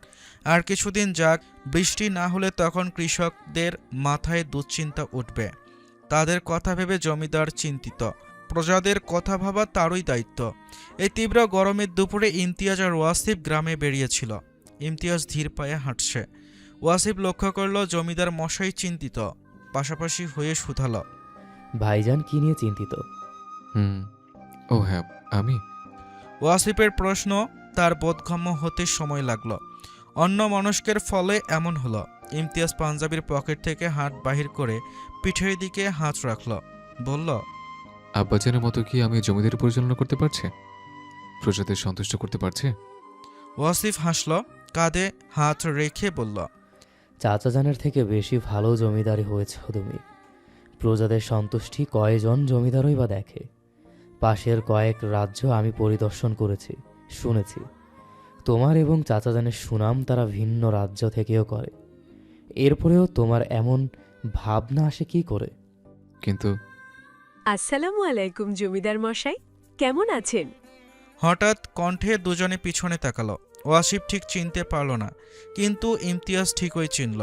আর কিছুদিন যাক, বৃষ্টি না হলে তখন কৃষকদের মাথায় দুশ্চিন্তা উঠবে। তাদের কথা ভেবে জমিদার চিন্তিত। প্রজাদের কথা ভাবা তারই দায়িত্ব। এই তীব্র গরমের দুপুরে ইমতিয়াজ আর ওয়াসিফ গ্রামে বেরিয়েছিল। ইমতিয়াজ ধীর পায়ে হাঁটছে। ওয়াসিফ লক্ষ্য করল জমিদার মশাই চিন্তিত, পাশাপাশি হয়ে শুধাল, ভাইজান কি নিয়ে চিন্তিত? ও হ্যাঁ, আমি। ওয়াসিফের প্রশ্ন তার বোধগম্য হতে সময় লাগলো। অন্য মনস্কের ফলে এমন হলো। ইমতিয়াজ পাঞ্জাবির পকেট থেকে হাত বাহির করে পিঠের দিকে হাত রাখল, বলল, আব্বাজানের মতো কি আমি জমিদারি পরিচালনা করতে পারছি? প্রজাদের সন্তুষ্ট করতে পারছি? ওয়াসিফ হাসল, কাঁধে হাত রেখে বলল, চাচাজানের থেকে বেশি ভালো জমিদারি হয়েছে তুমি। প্রজাদের সন্তুষ্টি কয়জন জমিদারই বা দেখে। পাশের কয়েক রাজ্য আমি পরিদর্শন করেছি, শুনেছি। তোমার এবং চাচাজানের সুনাম তারা ভিন্ন রাজ্য থেকেও করে। এরপরেও তোমার এমন ভাবনা আসে কি করে? কিন্তু আসসালামু আলাইকুম জমিদার মশাই, কেমন আছেন? হঠাৎ কণ্ঠে দুজনে পিছনে তাকালো। ওয়াসিফ ঠিক চিনতে পারল না, কিন্তু ইমতিয়াজ ঠিকই চিনল।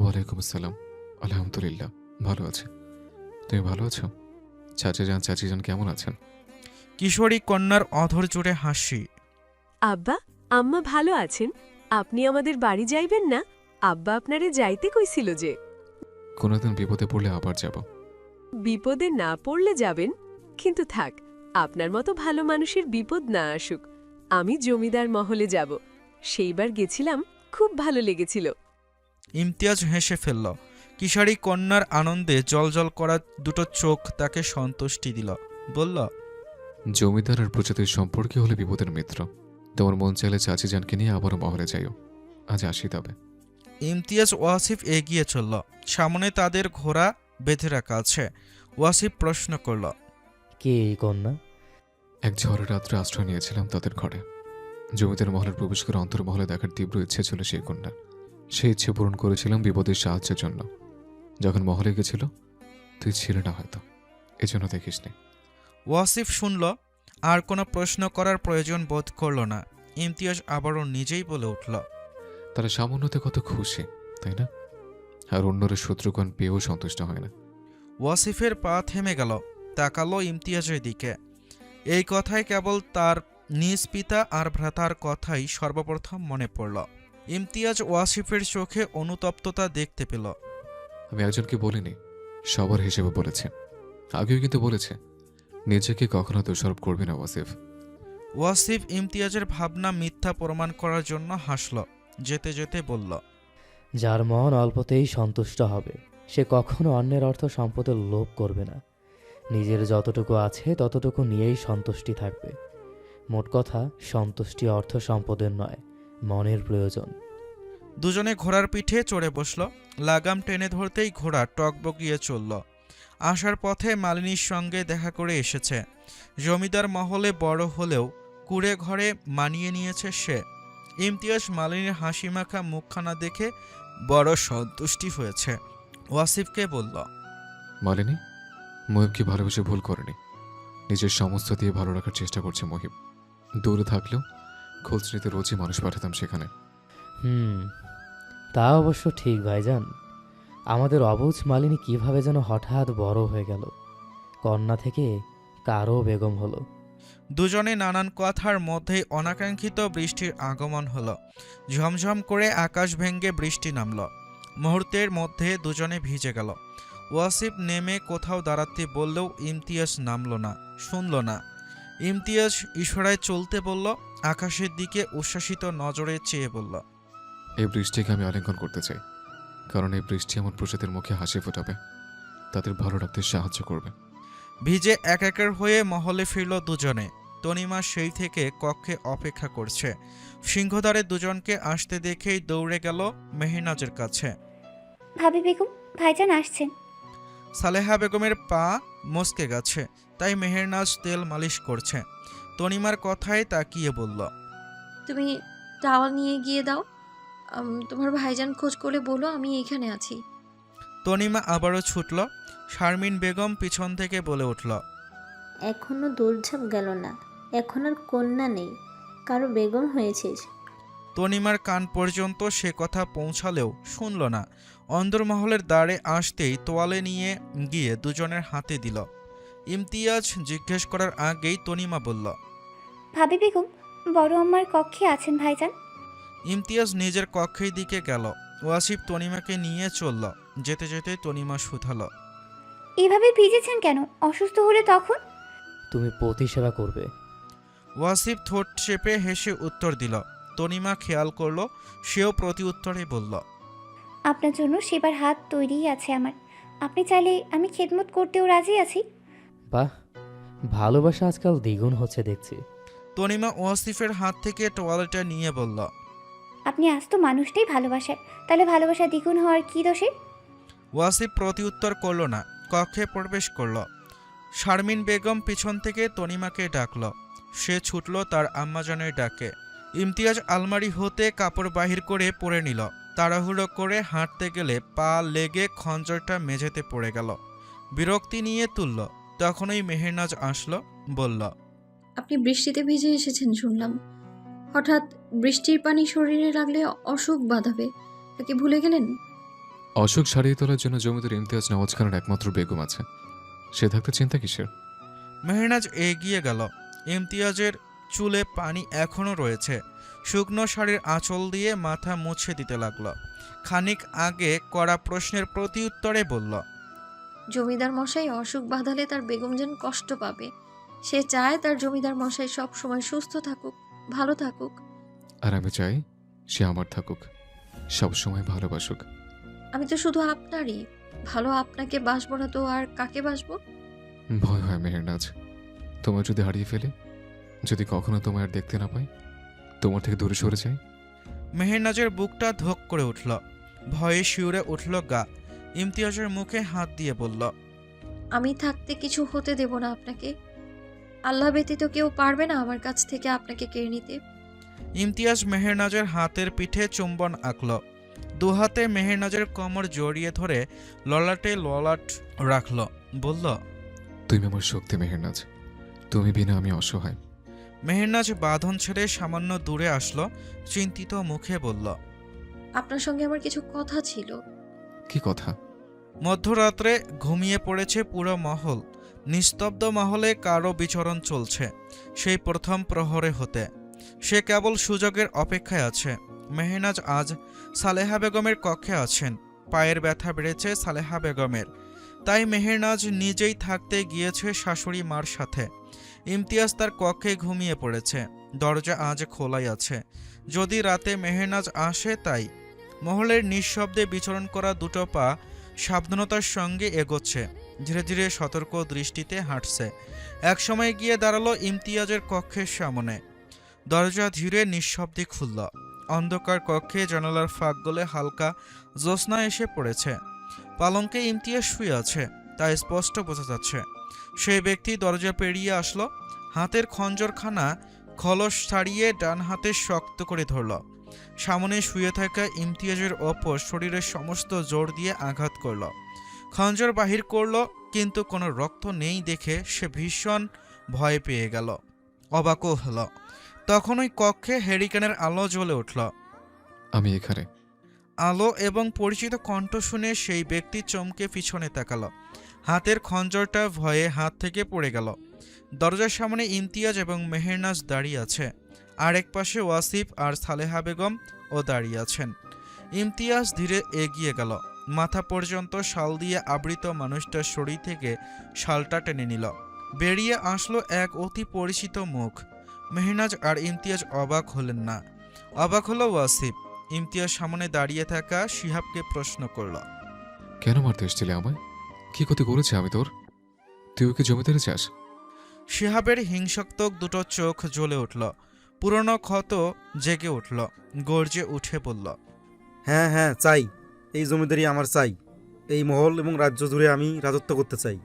ওয়ালাইকুম আসসালাম। আলহামদুলিল্লাহ, ভালো আছে। তুমি ভালো আছো? চাচি যান কেমন আছেন? কিশোরী কন্যার অধর জুড়ে হাসি। আব্বা আম্মা ভালো আছেন। আপনি আমাদের বাড়ি যাইবেন না? আব্বা আপনারে যাইতে কইছিল যে। কোনোদিন বিপদে পড়লে আবার যাব। বিপদে না পড়লে যাবেন, কিন্তু থাক, আপনার মতো ভালো মানুষের বিপদ না আসুক। আমি জমিদার মহলে যাব। সেইবার গেছিলাম, খুব ভালো লেগেছিল। ইমতিয়াজ হেসে ফেলল। কিশোরী কন্যার আনন্দে জলজল করা দুটো চোখ তাকে সন্তুষ্টি দিল। বলল, জমিদার আর প্রজাতির সম্পর্কে হলে বিপদের মিত্র। তোমার মন চাইলে চাচি যানকে নিয়ে আবারও মহলে যাইও। আজ আসি তবে। ইমতিয়াজ ওয়াসিফ এগিয়ে চলল। সামনে তাদের ঘোড়া বেঁধে রাখা আছে। ওয়াসিফ প্রশ্ন করল, কে এই কন্যা? এক ঝড়ের রাত্রে আশ্রয় নিয়েছিলাম তাদের ঘরে। জমিদার মহলের প্রবেশ করে অন্তর্মহলে দেখার তীব্র ইচ্ছে ছিল সেই কন্যার। সেই ইচ্ছে পূরণ করেছিলাম বিপদের সাহায্যের জন্য। যখন মহলে গেছিল তুই ছিলে না হয়তো, এজন্য দেখিসনি। ওয়াসিফ শুনল, আর কোনো প্রশ্ন করার প্রয়োজন বোধ করল না। ইমতিয়াজ আবারও নিজেই বলে উঠল, তারা সামান্যতে কত খুশি, তাই না? আর অন্যরা শত্রুগণ পেয়েও সন্তুষ্ট হয় না। ওয়াসিফের পা থেমে গেল। তাকালো ইমতিয়াজের দিকে। এই কথায় কেবল তার নিজ পিতা আর ভ্রাতার কথাই সর্বপ্রথম মনে পড়ল। ইমতিয়াজ ওয়াসিফের চোখে অনুতপ্ততা দেখতে পেল। আমি একজনকে বলিনি, সবার হিসেবে বলেছে। আগেও কিন্তু বলেছে, নিজেকে কখনো দোষারোপ করবি না ওয়াসিফ। ওয়াসিফ ইমতিয়াজের ভাবনা মিথ্যা প্রমাণ করার জন্য হাসল। যেতে যেতে বলল, যার মন অল্পতেই সন্তুষ্ট হবে সে কখনো অন্যের অর্থ সম্পদের লোভ করবে না। নিজের যতটুকু আছে ততটুকু নিয়েই সন্তুষ্টি থাকবে। মোট কথা, সন্তুষ্টি অর্থ সম্পদের নয়, মনের প্রয়োজন। দুজনে ঘোড়ার পিঠে চড়ে বসল। লাগাম টেনে ধরতেই ঘোড়া টকবগিয়ে চলল। আসার পথে মালিনীর সঙ্গে দেখা করে এসেছে। জমিদার মহলে বড় হলেও কুড়ে ঘরে মানিয়ে নিয়েছে সে। ইমতিয়াজ মালিনীর হাসিমাখা মুখখানা দেখে বড় সন্তুষ্টি হয়েছে। ওয়াসিফকে বলল, মালিনী, মহিবকে ভালোবেসে ভুল করেনি। নিজের সমস্ত দিয়ে ভালো রাখার চেষ্টা করছে মহিব। দূরে থাকলেও খোঁজ নিতে রোজই মানুষ পাঠাতাম সেখানে। তা অবশ্য ঠিক ভাইজান। আমাদের অবুঝ মালিনী কিভাবে যেন হঠাৎ বড় হয়ে গেল, কন্যা থেকে কারও বেগম হলো। দুজনে নানান কথার মধ্যেই অনাকাঙ্ক্ষিত বৃষ্টির আগমন হলো। ঝমঝম করে আকাশ ভেঙ্গে বৃষ্টি নামল। মুহূর্তের মধ্যে দুজনে ভিজে গেল। ওয়াসিফ নেমে কোথাও দাঁড়াতে বললেও ইমতিয়াজ নামল না, শুনল না। ইমতিয়াজ ইশারায় চলতে বলল। আকাশের দিকে উচ্ছ্বাসিত নজরে চেয়ে বলল, এই বৃষ্টিকে আমি আলিঙ্গন করতে চাই, কারণ এই বৃষ্টি আমার প্রজাতির মুখে হাসি ফোটাবে, তাদের ভালো রাখতে সাহায্য করবে। ভিজে একাকার হয়ে মহলে ফিরল দুজনে। তনিমা সেই থেকে কক্ষে অপেক্ষা করছে। সিংহদ্বারে দুজনকে আসতে দেখেই দৌড়ে গেল মেহনাজের কাছে। ভাবি বেগম, ভাইজান আসছেন। সালেহা বেগমের পা মচকে গেছে, তাই মেহেরনাজ তেল মালিশ করছে। তনিমার কথায় তাকিয়ে বলল, তুমি টাওয়াল নিয়ে গিয়ে দাও। তোমার ভাইজান খোঁজ করে বলো আমি এইখানে আছি। তনিমা আবারও ছুটল। শারমিন বেগম পিছন থেকে বলে উঠল, এখনো দৌড়ঝাঁপ গেল না, এখন আর কন্যা নেই, কারো বেগম হয়েছিস। তনিমার কান পর্যন্ত সে কথা পৌঁছালেও শুনল না। অন্দরমহলের দ্বারে আসতেই তোয়ালে নিয়ে গিয়ে দুজনের হাতে দিল। ইমতিয়াজ জিজ্ঞেস করার আগেই তনিমা বলল, ভাবি বেগম বড় আম্মার কক্ষে আছেন ভাইজান। ইমতিয়াজ নিজের কক্ষের দিকে গেল। ওয়াসিফ তনিমাকে নিয়ে চলল। যেতে যেতে তনিমা শুধালো, এভাবে ভিজেছেন কেন? অসুস্থ হলে তখন? তুমি পতি সেবা করবে। ওয়াসিফ ঠোঁট চেপে হেসে উত্তর দিল। তনিমা খেয়াল করল, সেও প্রতি উত্তরে বলল, আপনার জন্য সেবার হাত তৈরিই আছে আমার। আপনি চাইলে আমি খেদমত করতেও রাজি আছি। বাহ, ভালোবাসা আজকাল দ্বিগুণ হচ্ছে দেখছি। তনিমা ওয়াসিফের হাত থেকে টোয়ালেটা নিয়ে বলল, আপনি আজ তো মানুষটাই ভালোবাসার, তাহলে ভালোবাসা দ্বিগুণ হওয়ার কি দোষে? ওয়াসিফ প্রতি উত্তর করল না, কক্ষে প্রবেশ করল। শারমিন বেগম পিছন থেকে তনিমাকে ডাকল। সে ছুটল তার আম্মাজানের ডাকে। ইমতিয়াজ আলমারি হতে কাপড় বাহির করে পরে নিল। তাড়াহুড়ো করে হাঁটতে গেলে পা লেগে খঞ্জরটা মেঝেতে পড়ে গেল। বিরক্তি নিয়ে তুলল। তখনই মেহেরনাজ আসলো, বলল, আপনি বৃষ্টিতে ভিজে এসেছেন শুনলাম। হঠাৎ বৃষ্টির পানি শরীরে লাগলে অসুখ বাঁধাবে, তা কি ভুলে গেলেন? অসুখ সারিয়ে তোলার জন্য জমিদার ইমতিয়াজ নওয়াজ খানের একমাত্র বেগম আছে, সে থাকতে চিন্তা কিসের? মেহেরনাজ এগিয়ে গেল। ইমতিয়াজের চুলে পানি এখনো রয়েছে। শুকনো শাড়ির আঁচল দিয়ে মাথা মুছে দিতে লাগলো। খানিক আগে করা প্রশ্নের প্রতিউত্তরে বলল, জমিদার মশাই অসুখ বাঁধালে তার বেগম যেন কষ্ট পাবে। সে চায় তার জমিদার মশাই সব সময় সুস্থ থাকুক, ভালো থাকুক। আর আমি চাই সে আমার থাকুক, সবসময় ভালোবাসুক। আমি তো শুধু আপনারই ভালো, আপনাকে বাসবো না তো আর কাকে বাসবো? ভয় হয় মেহেরনাজ, তোমার যদি হারিয়ে ফেলে, যদি কখনো তোমায় আর দেখতে না পাই, তোমার থেকে দূরে সরে যাই। মেহেরনাজের বুকটা ধক করে উঠল, ভয়ে শিউরে উঠল গা। ইমতিয়াজের মুখে হাত দিয়ে বলল, আমি থাকতে কিছু হতে দেব না আপনাকে। আল্লাহ ব্যতীত কেউ পারবে না আমার কাছ থেকে আপনাকে কেড়ে নিতে। ইমতিয়াজ মেহেরনাজের হাতের পিঠে চুম্বন আঁকল। দুহাতে মেহেরনাজের কোমর জড়িয়ে ধরে ললাটে ললাট রাখল, বলল, তুমি আমার শক্তি মেহেরনাজ, তুমি বিনা আমি অসহায়। মেহেরনাজ বাঁধন ছেড়ে সামান্য দূরে আসলো, চিন্তিত মুখে বলল, আপনার সঙ্গে আমার কিছু কথা ছিল। কি কথা? মধ্যরাত্রে ঘুমিয়ে পড়েছে পুরো মহল। নিস্তব্ধ মহলে কারো বিচরণ চলছে সেই প্রথম প্রহরে হতে। সে কেবল সুযোগের অপেক্ষায় আছে। মেহেরনাজ আজ সালেহা বেগমের কক্ষে আছেন। পায়ের ব্যথা বেড়েছে সালেহা বেগমের, তাই মেহেরনাজ নিজেই থাকতে গিয়েছে শাশুড়ি মার সাথে। ইমতিয়াজ তার কক্ষে ঘুমিয়ে পড়েছে। দরজা আজ খোলাই আছে, যদি রাতে মেহেরনাজ আসে তাই। মহলের নিঃশব্দে বিচরণ করা দুটো পা সাবধানতার সঙ্গে এগোচ্ছে, ধীরে ধীরে সতর্ক দৃষ্টিতে হাঁটছে। একসময় গিয়ে দাঁড়ালো ইমতিয়াজের কক্ষের সামনে। দরজা ধীরে নিঃশব্দে খুলল। অন্ধকার কক্ষে জানালার ফাঁক গলে হালকা জ্যোৎস্না এসে পড়েছে। পালঙ্কে ইমতিয়াজ শুয়ে আছে, তা স্পষ্ট বোঝা যাচ্ছে। সেই ব্যক্তি দরজা পেরিয়ে আসলো, হাতের খঞ্জরখানা খলস ছাড়িয়ে ডান হাতে শক্ত করে ধরল। সামনে শুয়ে থাকা ইমতিয়াজের ওপর শরীরের সমস্ত জোর দিয়ে আঘাত করল। খঞ্জর বাহির করল, কিন্তু কোনো রক্ত নেই দেখে সে ভীষণ ভয় পেয়ে গেল, অবাকও হল। তখনই কক্ষে হেরিকেনের আলো জ্বলে উঠল। আমি এখানে। আলো এবং পরিচিত কণ্ঠ শুনে সেই ব্যক্তি চমকে পিছনে তাকাল। হাতের খঞ্জরটা ভয়ে হাত থেকে পড়ে গেল। দরজার সামনে ইমতিয়াজ এবং মেহেরনাজ দাঁড়িয়ে আছে। আরেক পাশে ওয়াসিফ আর সালেহা বেগম ও দাঁড়িয়ে আছেন। ইমতিয়াজ ধীরে এগিয়ে গেল। মাথা পর্যন্ত শাল দিয়ে আবৃত মানুষটার শরীর থেকে শালটা টেনে নিল। বেরিয়ে আসলো এক অতি পরিচিত মুখ। মেহেরনাজ আর ইমতিয়াজ অবাক হলেন না, অবাক হলো ওয়াসিফ। ইমতিয়াজ সামনে দাঁড়িয়ে থাকা শিহাবকে প্রশ্ন করল, কেন মারতে এসেছিলে আমায়? কি ক্ষতি করেছে আমি তোর? তুই ওকে জমিদারে চাস? শিহাবের হিংসাত্মক দুটো চোখ জ্বলে উঠল, পুরনো ক্ষত জেগে উঠল, গর্জে উঠে বলল, হ্যাঁ হ্যাঁ চাই, এই জমিদারি আমার চাই। এই মহল এবং রাজ্য জুড়ে আমি রাজত্ব করতে চাই।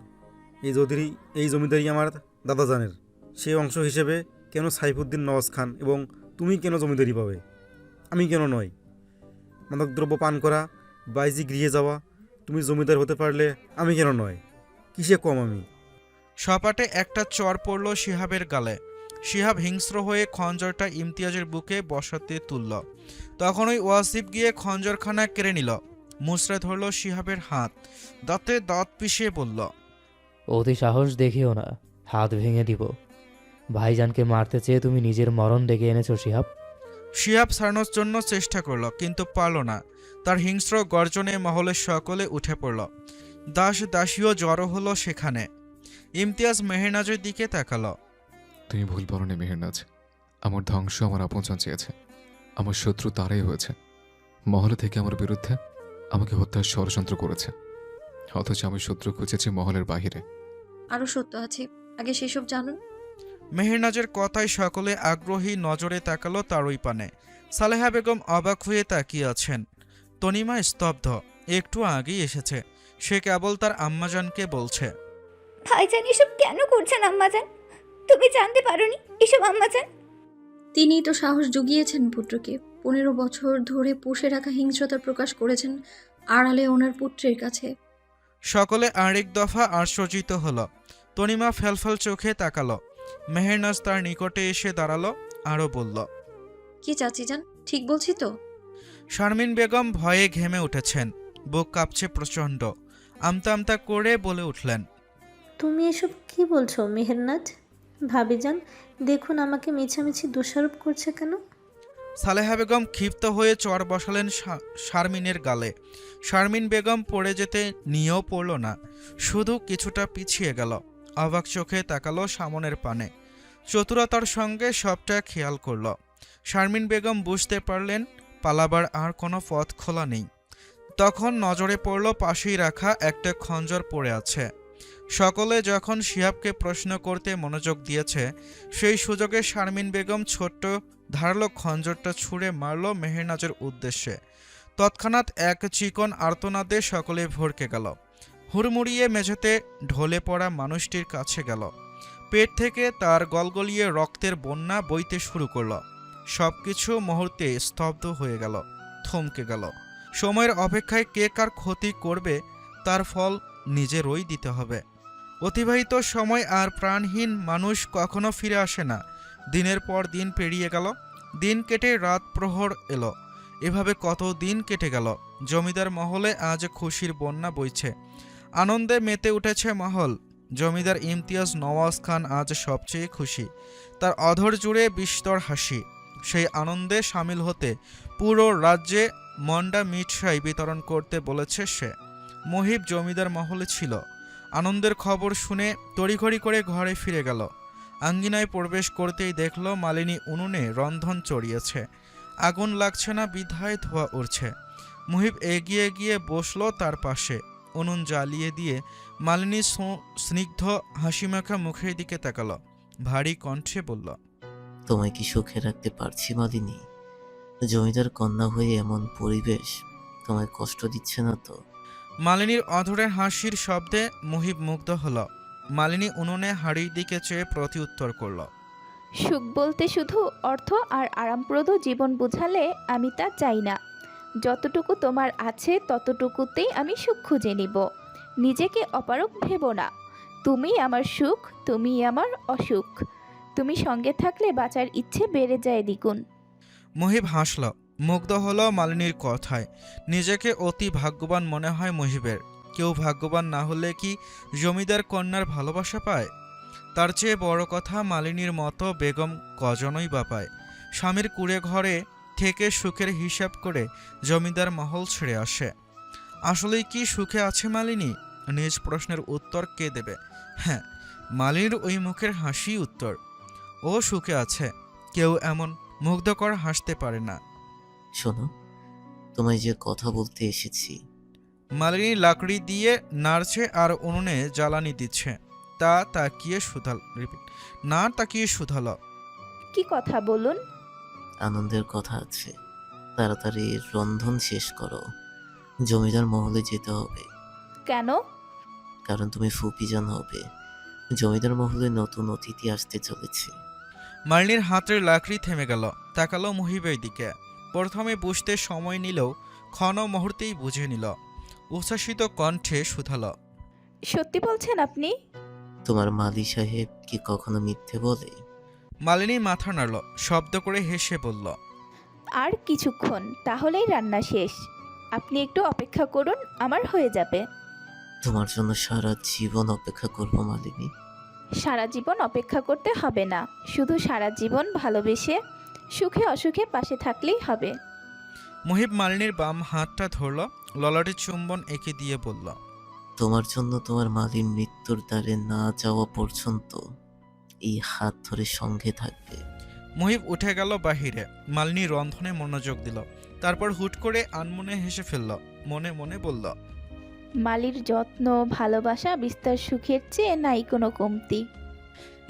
এই জমিদারি আমার দাদাজানের। সেই অংশ হিসেবে কেন সাইফুদ্দিন নওয়াজ খান এবং তুমি কেন জমিদারি পাবে, আমি কেন নয়? মাদকদ্রব্য পান করা, বাইজি গৃহে যাওয়া, তুমি জমিদার হতে পারলে আমি কেন নয়? কিসে কম আমি? সপাটে একটা চর পড়ল শিহাবের গালে। শিহাব হিংস্র হয়ে খঞ্জরটা ইমতিয়াজের বুকে বসাতে তুলল। তখনই ওয়াসিফ গিয়ে খঞ্জরখানা কেড়ে নিল, মুচড়ে ধরল শিহাবের হাত, দাঁতে দাঁত পিষিয়ে বলল, অতি সাহস দেখিও না, হাত ভেঙে দিব। ভাইজানকে মারতে চেয়ে তুমি নিজের মরণ ডেকে এনেছো শিহাব। শিহাব ছাড়ানোর জন্য চেষ্টা করল, কিন্তু পারল না। তার হিংস্র গর্জনে মহলের সকলে উঠে পড়ল। দাস দাসীও জড়ো হলো সেখানে। ইমতিয়াজ মেহেরনাজের দিকে তাকালো। তুমি ভুল বলনি মেহেরনাজ, আমার ধ্বংস আমার আপনজন চেয়েছে। আমার শত্রু তারাই হয়েছে। মহলে থেকে আমার বিরুদ্ধে আমাকে হত্যার ষড়যন্ত্র করেছে, অথচ আমি শত্রু খুঁজেছি মহলের বাহিরে। আরো সত্য আছে, আগে সেসব জানুন। মেহেরনাজের কথায় সকলে আগ্রহী নজরে তাকালো তারই পানে। সালেহা বেগম অবাক হয়ে তাকিয়ে আছেন। তনিমা স্তব্ধ, একটু আগেই এসেছে। সে কেবল তার আম্মাজানকে বলছে, ভাইজান এসব কেন করছেন আম্মাজান? তুমি জানতে পারোনি এসব আম্মাজান? তিনিই তো সাহস জুগিয়েছেন পুত্রকে। 15 বছর ধরে পুষে রাখা হিংস্রতা প্রকাশ করেছেন আড়ালে ওনার পুত্রের কাছে। সকলে আরেক দফা আশ্চর্যিত হলো। তনিমা ফ্যালফ্যাল চোখে তাকালো। মেহেরনাজ তার নিকটে এসে দাঁড়ালো, আরও বলল, কি চাচি যান, ঠিক বলছি তো? শারমিন বেগম ভয়ে ঘেমে উঠেছেন, বুক কাঁপছে প্রচণ্ড। আমতা আমতা করে বলে উঠলেন, তুমি এসব কি বলছো মেহেরনাজ? ভাবিজান, দেখুন আমাকে মিছামিছি দোষারোপ করছে কেন? সালেহা বেগম ক্ষিপ্ত হয়ে চর বসালেন শারমিনের গালে। শারমিন বেগম পড়ে যেতে নিয়েও পড়ল না, শুধু কিছুটা পিছিয়ে গেল। অবাক চোখে তাকালো সামনের পানে, চতুরতার সঙ্গে সবটা খেয়াল করল। শারমিন বেগম বুঝতে পারলেন পালাবার আর কোনো পথ খোলা নেই। তখন নজরে পড়ল পাশেই রাখা একটা খঞ্জর পড়ে আছে। সকলে যখন শিহাবকে প্রশ্ন করতে মনোযোগ দিয়েছে, সেই সুযোগে শারমিন বেগম ছোট্ট ধারালো খঞ্জরটা ছুঁড়ে মারল মেহেরনাজের উদ্দেশ্যে। তৎক্ষণাৎ এক চিকন আর্তনাদে সকলে ভরকে গেল। হুড়মুড়িয়ে মেঝেতে ঢলে পড়া মানুষটির কাছে গেল। পেট থেকে তার গলগলিয়ে রক্তের বন্যা বইতে শুরু করল। সবকিছু মুহূর্তে স্তব্ধ হয়ে গেল, থমকে গেল। সময়ের অপেক্ষায় কে কার ক্ষতি করবে তার ফল নিজেরই দিতে হবে। অতিবাহিত সময় আর প্রাণহীন মানুষ কখনো ফিরে আসে না। দিনের পর দিন পেরিয়ে গেল, দিন কেটে রাত প্রহর এলো। এভাবে কত দিন কেটে গেল। জমিদার মহলে আজ খুশির বন্যা বইছে, আনন্দে মেতে উঠেছে মহল। জমিদার ইমতিয়াজ নওয়াজ খান আজ সবচেয়ে খুশি, তার অধর জুড়ে বিস্তর হাসি। সেই আনন্দে সামিল হতে পুরো রাজ্যে মন্ডা মিঠাই বিতরণ করতে বলেছে সে। মহিব জমিদার মহলে ছিল। আনন্দের খবর শুনে তড়িঘড়ি করে ঘরে ফিরে গেল। আঙ্গিনায় প্রবেশ করতেই দেখল মালিনী উনুনে রন্ধন চড়িয়েছে। আগুন লাগছে না বিধায় ধোঁয়া উঠছে। মুহিব এগিয়ে গিয়ে বসলো তার পাশে। উনুন জ্বালিয়ে দিয়ে মালিনী স্নিগ্ধ হাসিমাখা মুখের দিকে তাকালো, ভারী কণ্ঠে বলল, তোমায় কি সুখে রাখতে পারছি মালিনী? জমিদার কন্যা হয়ে এমন পরিবেশ তোমায় কষ্ট দিচ্ছে না তো? মালিনীর অধরে হাসির শব্দে মুহিব মুগ্ধ হল। মালিনী উনুনে হাড়ির দিকে চেয়ে প্রতি উত্তর করল, সুখ বলতে শুধু অর্থ আর আরামপ্রদ জীবন বোঝালে আমি তা চাই না। যতটুকু তোমার আছে ততটুকুতেই আমি সুখ খুঁজে নিব। নিজেকে অপারক ভেবো না। তুমি আমার সুখ, তুমি আমার অসুখ। তুমি সঙ্গে থাকলে বাঁচার ইচ্ছে বেড়ে যায় দ্বিগুণ। মুহিব হাসল, মুগ্ধ হল মালিনীর কথায়। নিজেকে অতি ভাগ্যবান মনে হয় মুহিবের। কেউ ভাগ্যবান না হলে কি জমিদার কন্যার ভালোবাসা পায়? তার চেয়ে বড় কথা, মালিনীর মতো বেগম কজনই বা পায়। স্বামীর কুড়ে ঘরে থেকে সুখের হিসাব করে জমিদার মহল ছেড়ে আসে। আসলেই কি সুখে আছে মালিনী? নিজ প্রশ্নের উত্তর কে দেবে? হ্যাঁ, মালিনীর ওই মুখের হাসি উত্তর। ও সুখে আছে, কেউ এমন মুগ্ধকর হাসতে পারে না। শোনো, তোমায় যে কথা বলতে এসেছি। মালিনী লাকড়ি দিয়ে নাড়ছে আর উনুনে জ্বালানি দিচ্ছে। তাকিয়ে শুধাল, কি কথা বলুন? আনন্দের কথা আছে, তাড়াতাড়ি রন্ধন শেষ করো। জমিদার মহলে যেতে হবে। কেন? কারণ তুমি ফুপিজান হবে। জমিদার মহলে নতুন অতিথি আসতে চলেছে। মালিনীর হাতের লাকড়ি থেমে গেল, তাকালো মুহিবের দিকে। প্রথমে বুঝতে সময় নিলেও ক্ষণ মুহূর্তেই বুঝে নিল। উচ্ছ্বাসিত কণ্ঠে শুধাল, সত্যি বলছেন আপনি? তোমার মালি সাহেব কি কখনো মিথ্যে বলে? মালিনী মাথা নাড়ল, শব্দ করে হেসে বলল, আর কিছুক্ষণ, তাহলেই রান্না শেষ। আপনি একটু অপেক্ষা করুন, আমার হয়ে যাবে। তোমার জন্য সারা জীবন অপেক্ষা করব মালিনী। সারা জীবন অপেক্ষা করতে হবে না, শুধু সারা জীবন ভালোবেসে সুখে অসুখে পাশে থাকলেই হবে। মুহিব মালিনীর বাম হাতটা ধরল, ললাটে চুম্বন এঁকে দিয়ে বলল, তোমার জন্য তোমার মালির মৃত্যুর দ্বারে না যাওয়া পর্যন্ত এই হাত ধরে সঙ্গে থাকবে। মুহিব উঠে গেল বাহিরে। মালিনী রন্ধনে মনোযোগ দিল, তারপর হুট করে আনমনে হেসে ফেলল। মনে মনে বলল, মালির যত্ন, ভালোবাসা, বিস্তার সুখের চেয়ে নাই কোনো কমতি।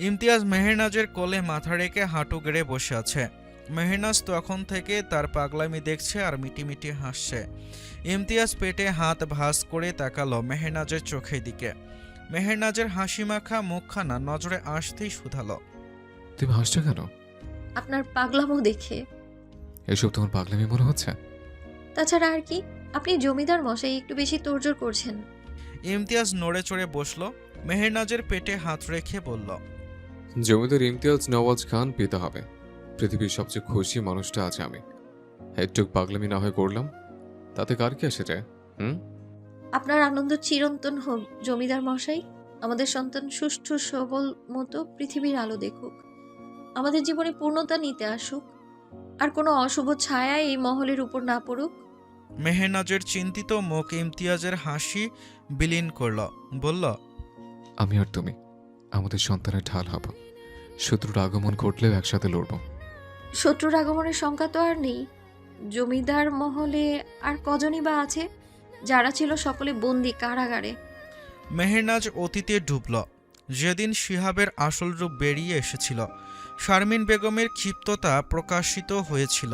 ইমতিয়াজ মেহেরনাজের কোলে মাথা রেখে হাঁটু গেড়ে বসে আছে। মেহেরনাজ তখন থেকে তার পাগলামি দেখছে আর মিটিমিটি হাসছে। ইমতিয়াজ পেটে হাত ভাঁজ করে তাকালো মেহেরনাজের চোখের দিকে। মেহেরনাজের হাসি মাখা মুখখানা নজরে আসতেই শুধালো, তুমি হাসছো কেন? আপনার পাগলামো দেখে। এসব তোমার পাগলামি মনে হচ্ছে? তাছাড়া আর কি, আপনি জমিদার মশাই একটু বেশি তোড়জোড় করছেন। ইমতিয়াজ নড়ে চড়ে বসল, মেহেরনাজের পেটে হাত রেখে বলল, জমিদার ইমতিয়াজ নওয়াজ খান পেতে হবে। পৃথিবীর সবচেয়ে খুশি মানুষটা আছে আমি। একটু পাগলামি না হয় করলাম, তাতে কার কি আসে যায়? আপনার আনন্দ চিরন্তন হোক জমিদার মশাই। আমাদের সন্তান সুষ্ঠু সবল মতো পৃথিবীর আলো দেখুক, আমাদের জীবনে পূর্ণতা নিতে আসুক, আর কোনো অশুভ ছায়া এই মহলের উপর না পড়ুক। মেহেরনাজের চিন্তিত মুখ ইমতিয়াজের হাসি বিলীন করল, বলল, আমি আর তুমি আমাদের সন্তানের ঢাল হব। শত্রুর আগমন ঘটলেও একসাথে লড়ব। শত্রুর আগমনের সংখ্যা তো আর নেই। জমিদার মহলে আর কজনই বা আছে? যারা ছিল সকলে বন্দি কারাগারে। মেহেরনাজ অতীতে ডুবল। যেদিন শিহাবের আসল রূপ বেরিয়ে এসেছিল, শারমিন বেগমের ক্ষিপ্ততা প্রকাশিত হয়েছিল,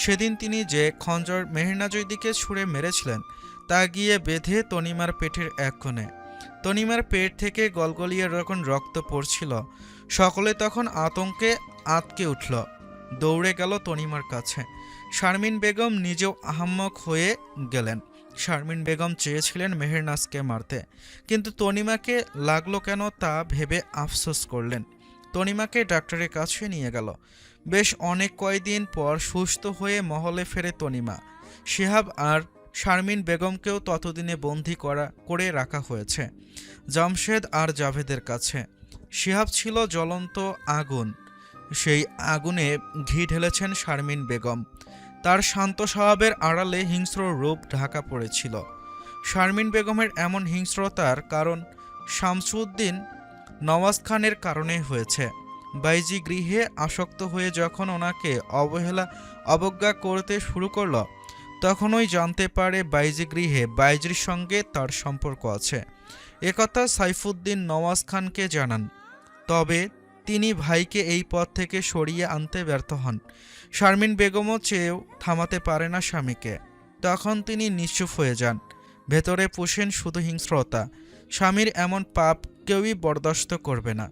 সেদিন তিনি যে খঞ্জর মেহেরনাজের দিকে ছুঁড়ে মেরেছিলেন তা গিয়ে বেঁধে তনিমার পেটের এক কোণে। তনিমার পেট থেকে গলগলিয়ে যখন রক্ত পড়ছিল, সকলে তখন আতঙ্কে আঁতকে উঠল, দৌড়ে গেল তনিমার কাছে। শারমিন বেগম নিজেও আহাম্মক হয়ে গেলেন। শারমিন বেগম চেয়েছিলেন মেহেরনাজকে মারতে, কিন্তু তনিমাকে লাগলো কেন তা ভেবে আফসোস করলেন। তনিমাকে ডাক্তারের কাছে নিয়ে গেল। বেশ অনেক কয়দিন পর সুস্থ হয়ে মহলে ফেরে তনিমা। শিহাব আর শারমিন বেগমকেও ততদিনে বন্দি করে রাখা হয়েছে জামশেদ আর জাভেদের কাছে। শিহাব ছিল জ্বলন্ত আগুন, সেই আগুনে ঘি ঢেলেছেন শারমিন বেগম। তার শান্ত স্বভাবের আড়ালে হিংস্র রূপ ঢাকা পড়েছিল। শারমিন বেগমের এমন হিংস্রতার কারণ শামসুদ্দিন নওয়াজ খানের কারণে হয়েছে। বাইজি গৃহে আসক্ত হয়ে যখন ওনাকে অবজ্ঞা করতে শুরু করল, তখনই জানতে পারে বাইজি গৃহে বাইজির সঙ্গে তার সম্পর্ক আছে। একথা সাইফুদ্দিন নওয়াজ খানকে জানান, তবে তিনি ভাইকে এই পথ থেকে সরিয়ে আনতে ব্যর্থ হন। শারমিন বেগমও চেয়েও থামাতে পারে না স্বামীকে। তখন তিনি নিশ্চুপ হয়ে যান। ভেতরে পুষেন শুধু হিংস্রতা। স্বামীর এমন পাপ কেউই বরদাস্ত করবে না।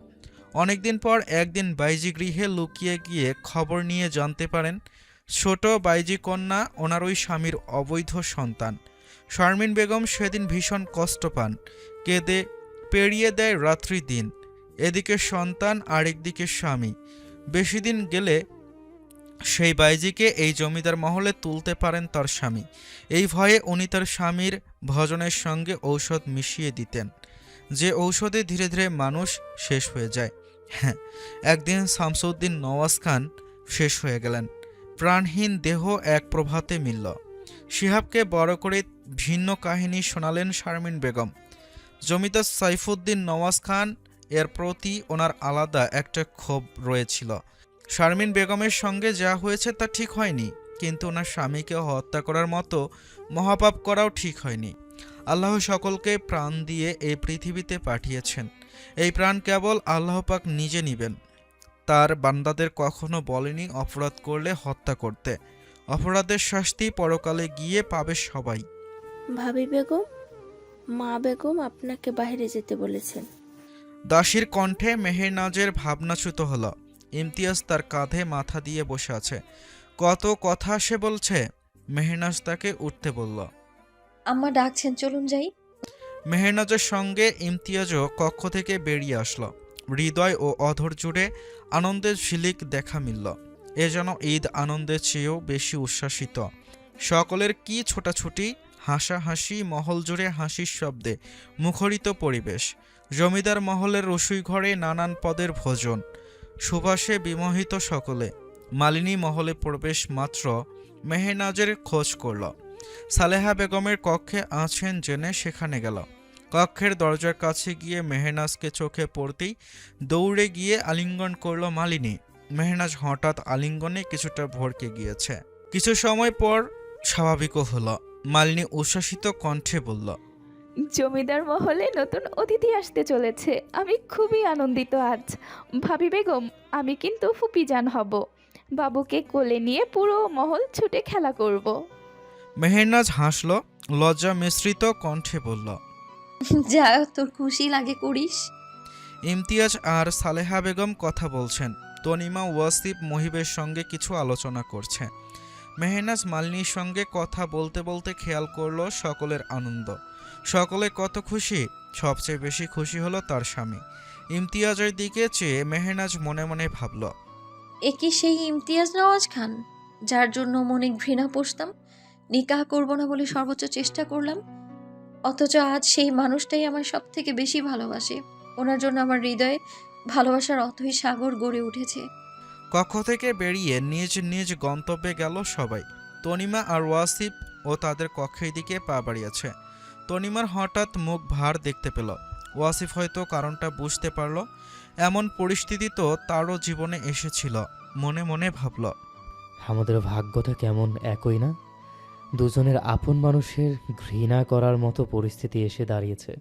অনেকদিন পর একদিন বাইজি গৃহে লুকিয়ে গিয়ে খবর নিয়ে জানতে পারেন ছোট বাইজি কন্যা ওনারই স্বামীর অবৈধ সন্তান। শারমিন বেগম সেদিন ভীষণ কষ্ট পান, কেঁদে পেরিয়ে দেয় রাত্রি দিন। এদিকে সন্তান, আরেকদিকে স্বামী। বেশি দিন গেলে সেই বাইজিকে এই জমিদার মহলে তুলতে পারেন তার স্বামী। এই ভয়ে উনি তার স্বামীর ভজনের সঙ্গে ঔষধ মিশিয়ে দিতেন, যে ঔষধে ধীরে ধীরে মানুষ শেষ হয়ে যায়। হ্যাঁ, একদিন শামসুদ্দিন নওয়াজ খান শেষ হয়ে গেলেন। প্রাণহীন দেহ এক প্রভাতে মিলল। শিহাবকে বড় করে ভিন্ন কাহিনী শোনালেন শারমিন বেগম। জমিদার সাইফুদ্দিন নওয়াজ খান এর প্রতি ওনার আলাদা একটা ক্ষোভ রয়েছিল। শারমিন বেগমের সঙ্গে যা হয়েছে তা ঠিক হয়নি, কিন্তু ওনার স্বামীকে হত্যা করার মতো মহাপাপ করাও ঠিক হয়নি। আল্লাহ সকলকে প্রাণ দিয়ে এই পৃথিবীতে পাঠিয়েছেন। এই প্রাণ কেবল আল্লাহ পাক নিজে নিবেন। তার বান্দাদের কখনো বলেনি অপরাধ করলে হত্যা করতে। অপরাধের শাস্তি পরকালে গিয়ে পাবে সবাই। ভাবি বেগম, মা বেগম আপনাকে বাইরে যেতে বলেছেন। দাসীর কণ্ঠে মেহেরনাজের ভাবনাচ্যুত হল। ইমতিয়াজ তার কাঁধে মাথা দিয়ে বসে আছে। কত কথা সে বলছে। মেহেরনাজ তাকে উঠতে বলল। আম্মা ডাকছেন, চলুন যাই। মেহেরনাজের সঙ্গে ইমতিয়াজও কক্ষ থেকে বেরিয়ে আসলো। হৃদয় ও অধর জুড়ে আনন্দের ঝিলিক দেখা মিলল। এ যেন ঈদ আনন্দের চেয়েও বেশি উচ্ছ্বাসিত। সকলের কি ছোটাছুটি, হাসাহাসি, মহল জুড়ে হাসির শব্দে মুখরিত পরিবেশ। জমিদার মহলের রসুই ঘরে নানান পদের ভোজন, সুবাসে বিমোহিত সকলে। মালিনী মহলে প্রবেশ মাত্র মেহেরনাজের খোঁজ করল। সালেহা বেগমের কক্ষে আছেন জেনে সেখানে গেল। কক্ষের দরজার কাছে গিয়ে মেহেরনাজকে চোখে পড়তেই দৌড়ে গিয়ে আলিঙ্গন করল মালিনী। মেহেরনাজ হঠাৎ আলিঙ্গনে কিছুটা ভড়কে গিয়েছে। কিছু সময় পর স্বাভাবিকও হলো। মালিনী উচ্ছ্বাসিত কণ্ঠে বলল, জমিদার মহলে নতুন অতিথি আসতে চলেছে। আমি খুবই আনন্দিত আজ। ভাবি বেগম, আমি কিন্তু ফুপিজান হব। বাবুকে কোলে নিয়ে পুরো মহল ছুটে খেলা করব। মেহেরনাজ হাসল, লজ্জা মিশ্রিত কণ্ঠে বলল, যা তোর খুশি লাগে করিস। ইমতিয়াজ আর সালেহা বেগম কথা বলছেন। তনিমা ওয়াসিফ মহিবের সঙ্গে কিছু আলোচনা করছে। মেহনাজ মালিনীর সঙ্গে কথা বলতে বলতে খেয়াল করলো সকলের আনন্দ, সকলে কত খুশি। সবচেয়ে বেশি খুশি হলো তার স্বামী। ইমতিয়াজের দিকে চেয়ে মেহনাজ মনে মনে ভাবল, এ কি সেই ইমতিয়াজ নওয়াজ খান যার জন্য মনে ঘৃণা পোষতাম, নিকাহ করব না বলে সর্বোচ্চ চেষ্টা করলাম, অথচ আজ সেই মানুষটাই আমার সব থেকে বেশি ভালোবাসে। ওনার জন্য আমার হৃদয়ে ভালোবাসার অথই সাগর গড়ে উঠেছে। কক্ষ থেকে বেরিয়ে নিজ নিজ গন্তব্যে গেল সবাই। তনিমা আর ওয়াসিফ ও তাদের কক্ষের দিকে পা বাড়িয়েছে। তনিমার হঠাৎ মুখ ভার দেখতে পেল। ওয়াসিফ হয়তো কারণটা বুঝতে পারল। এমন পরিস্থিতি তো তারও জীবনে এসেছিল। মনে মনে ভাবল, আমাদের ভাগ্যটা কেমন একই না? দুজনের আপন মানুষের ঘৃণা করার মতো পরিস্থিতি এসে দাঁড়িয়েছে,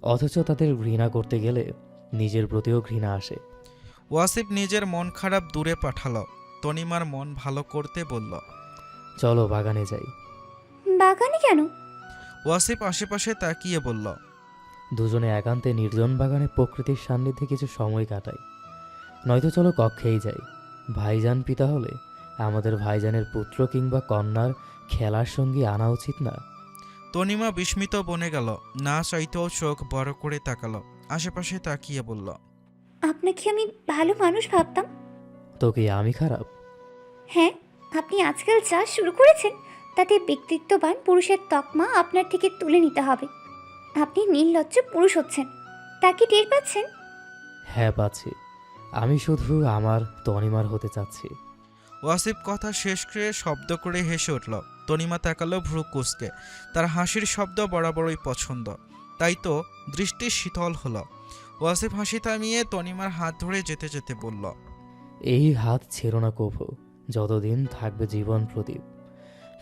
অথচ তাদের ঘৃণা করতে গেলে নিজের প্রতিও ঘৃণা আসে। ওয়াসিফ নিজের মন খারাপ দূরে পাঠালো। তনিমার মন ভালো করতে বলল, চলো বাগানে যাই। বাগানে কেন? ওয়াসিফ আশেপাশে তাকিয়ে বলল, দুজনে একান্তে নির্জন বাগানে প্রকৃতির সান্নিধ্যে কিছু সময় কাটাই। নয়তো চলো কক্ষেই যাই। ভাইজান পিতা হলে আমাদের ভাইজানের পুত্র কিংবা কন্যার খেলার সঙ্গী আনা উচিত না? তনিমা বিস্মিত বনে গেল, না চাইতেও চোখ বড় করে তাকালো। আশেপাশে তাকিয়ে বলল, আপনাকে আমি ভালো মানুষ ভাবতাম। তো কি আমি খারাপ? হ্যাঁ, আপনি আজকাল যা শুরু করেছেন তাতে ব্যক্তিত্ববান পুরুষের তকমা আপনার থেকে তুলে নিতে হবে। আপনি নির্লজ্জ পুরুষ হচ্ছেন, তা কি টের পাচ্ছেন? হ্যাঁ পাচ্ছি। আমি শুধু আমার তনিমার হতে চাচ্ছি। ওয়াসিফ কথা শেষ করে শব্দ করে হেসে উঠল। তনিমা তাকালো ভ্রু কুঁচকে। তার হাসির শব্দ বরাবরই পছন্দ, তাই তো দৃষ্টি শীতল হলো। ওয়াসিফ হাসি থামিয়ে তনিমার হাত ধরে যেতে যেতে বলল, এই হাত ছেড়ো না কভু, যতদিন থাকবে জীবন প্রদীপ।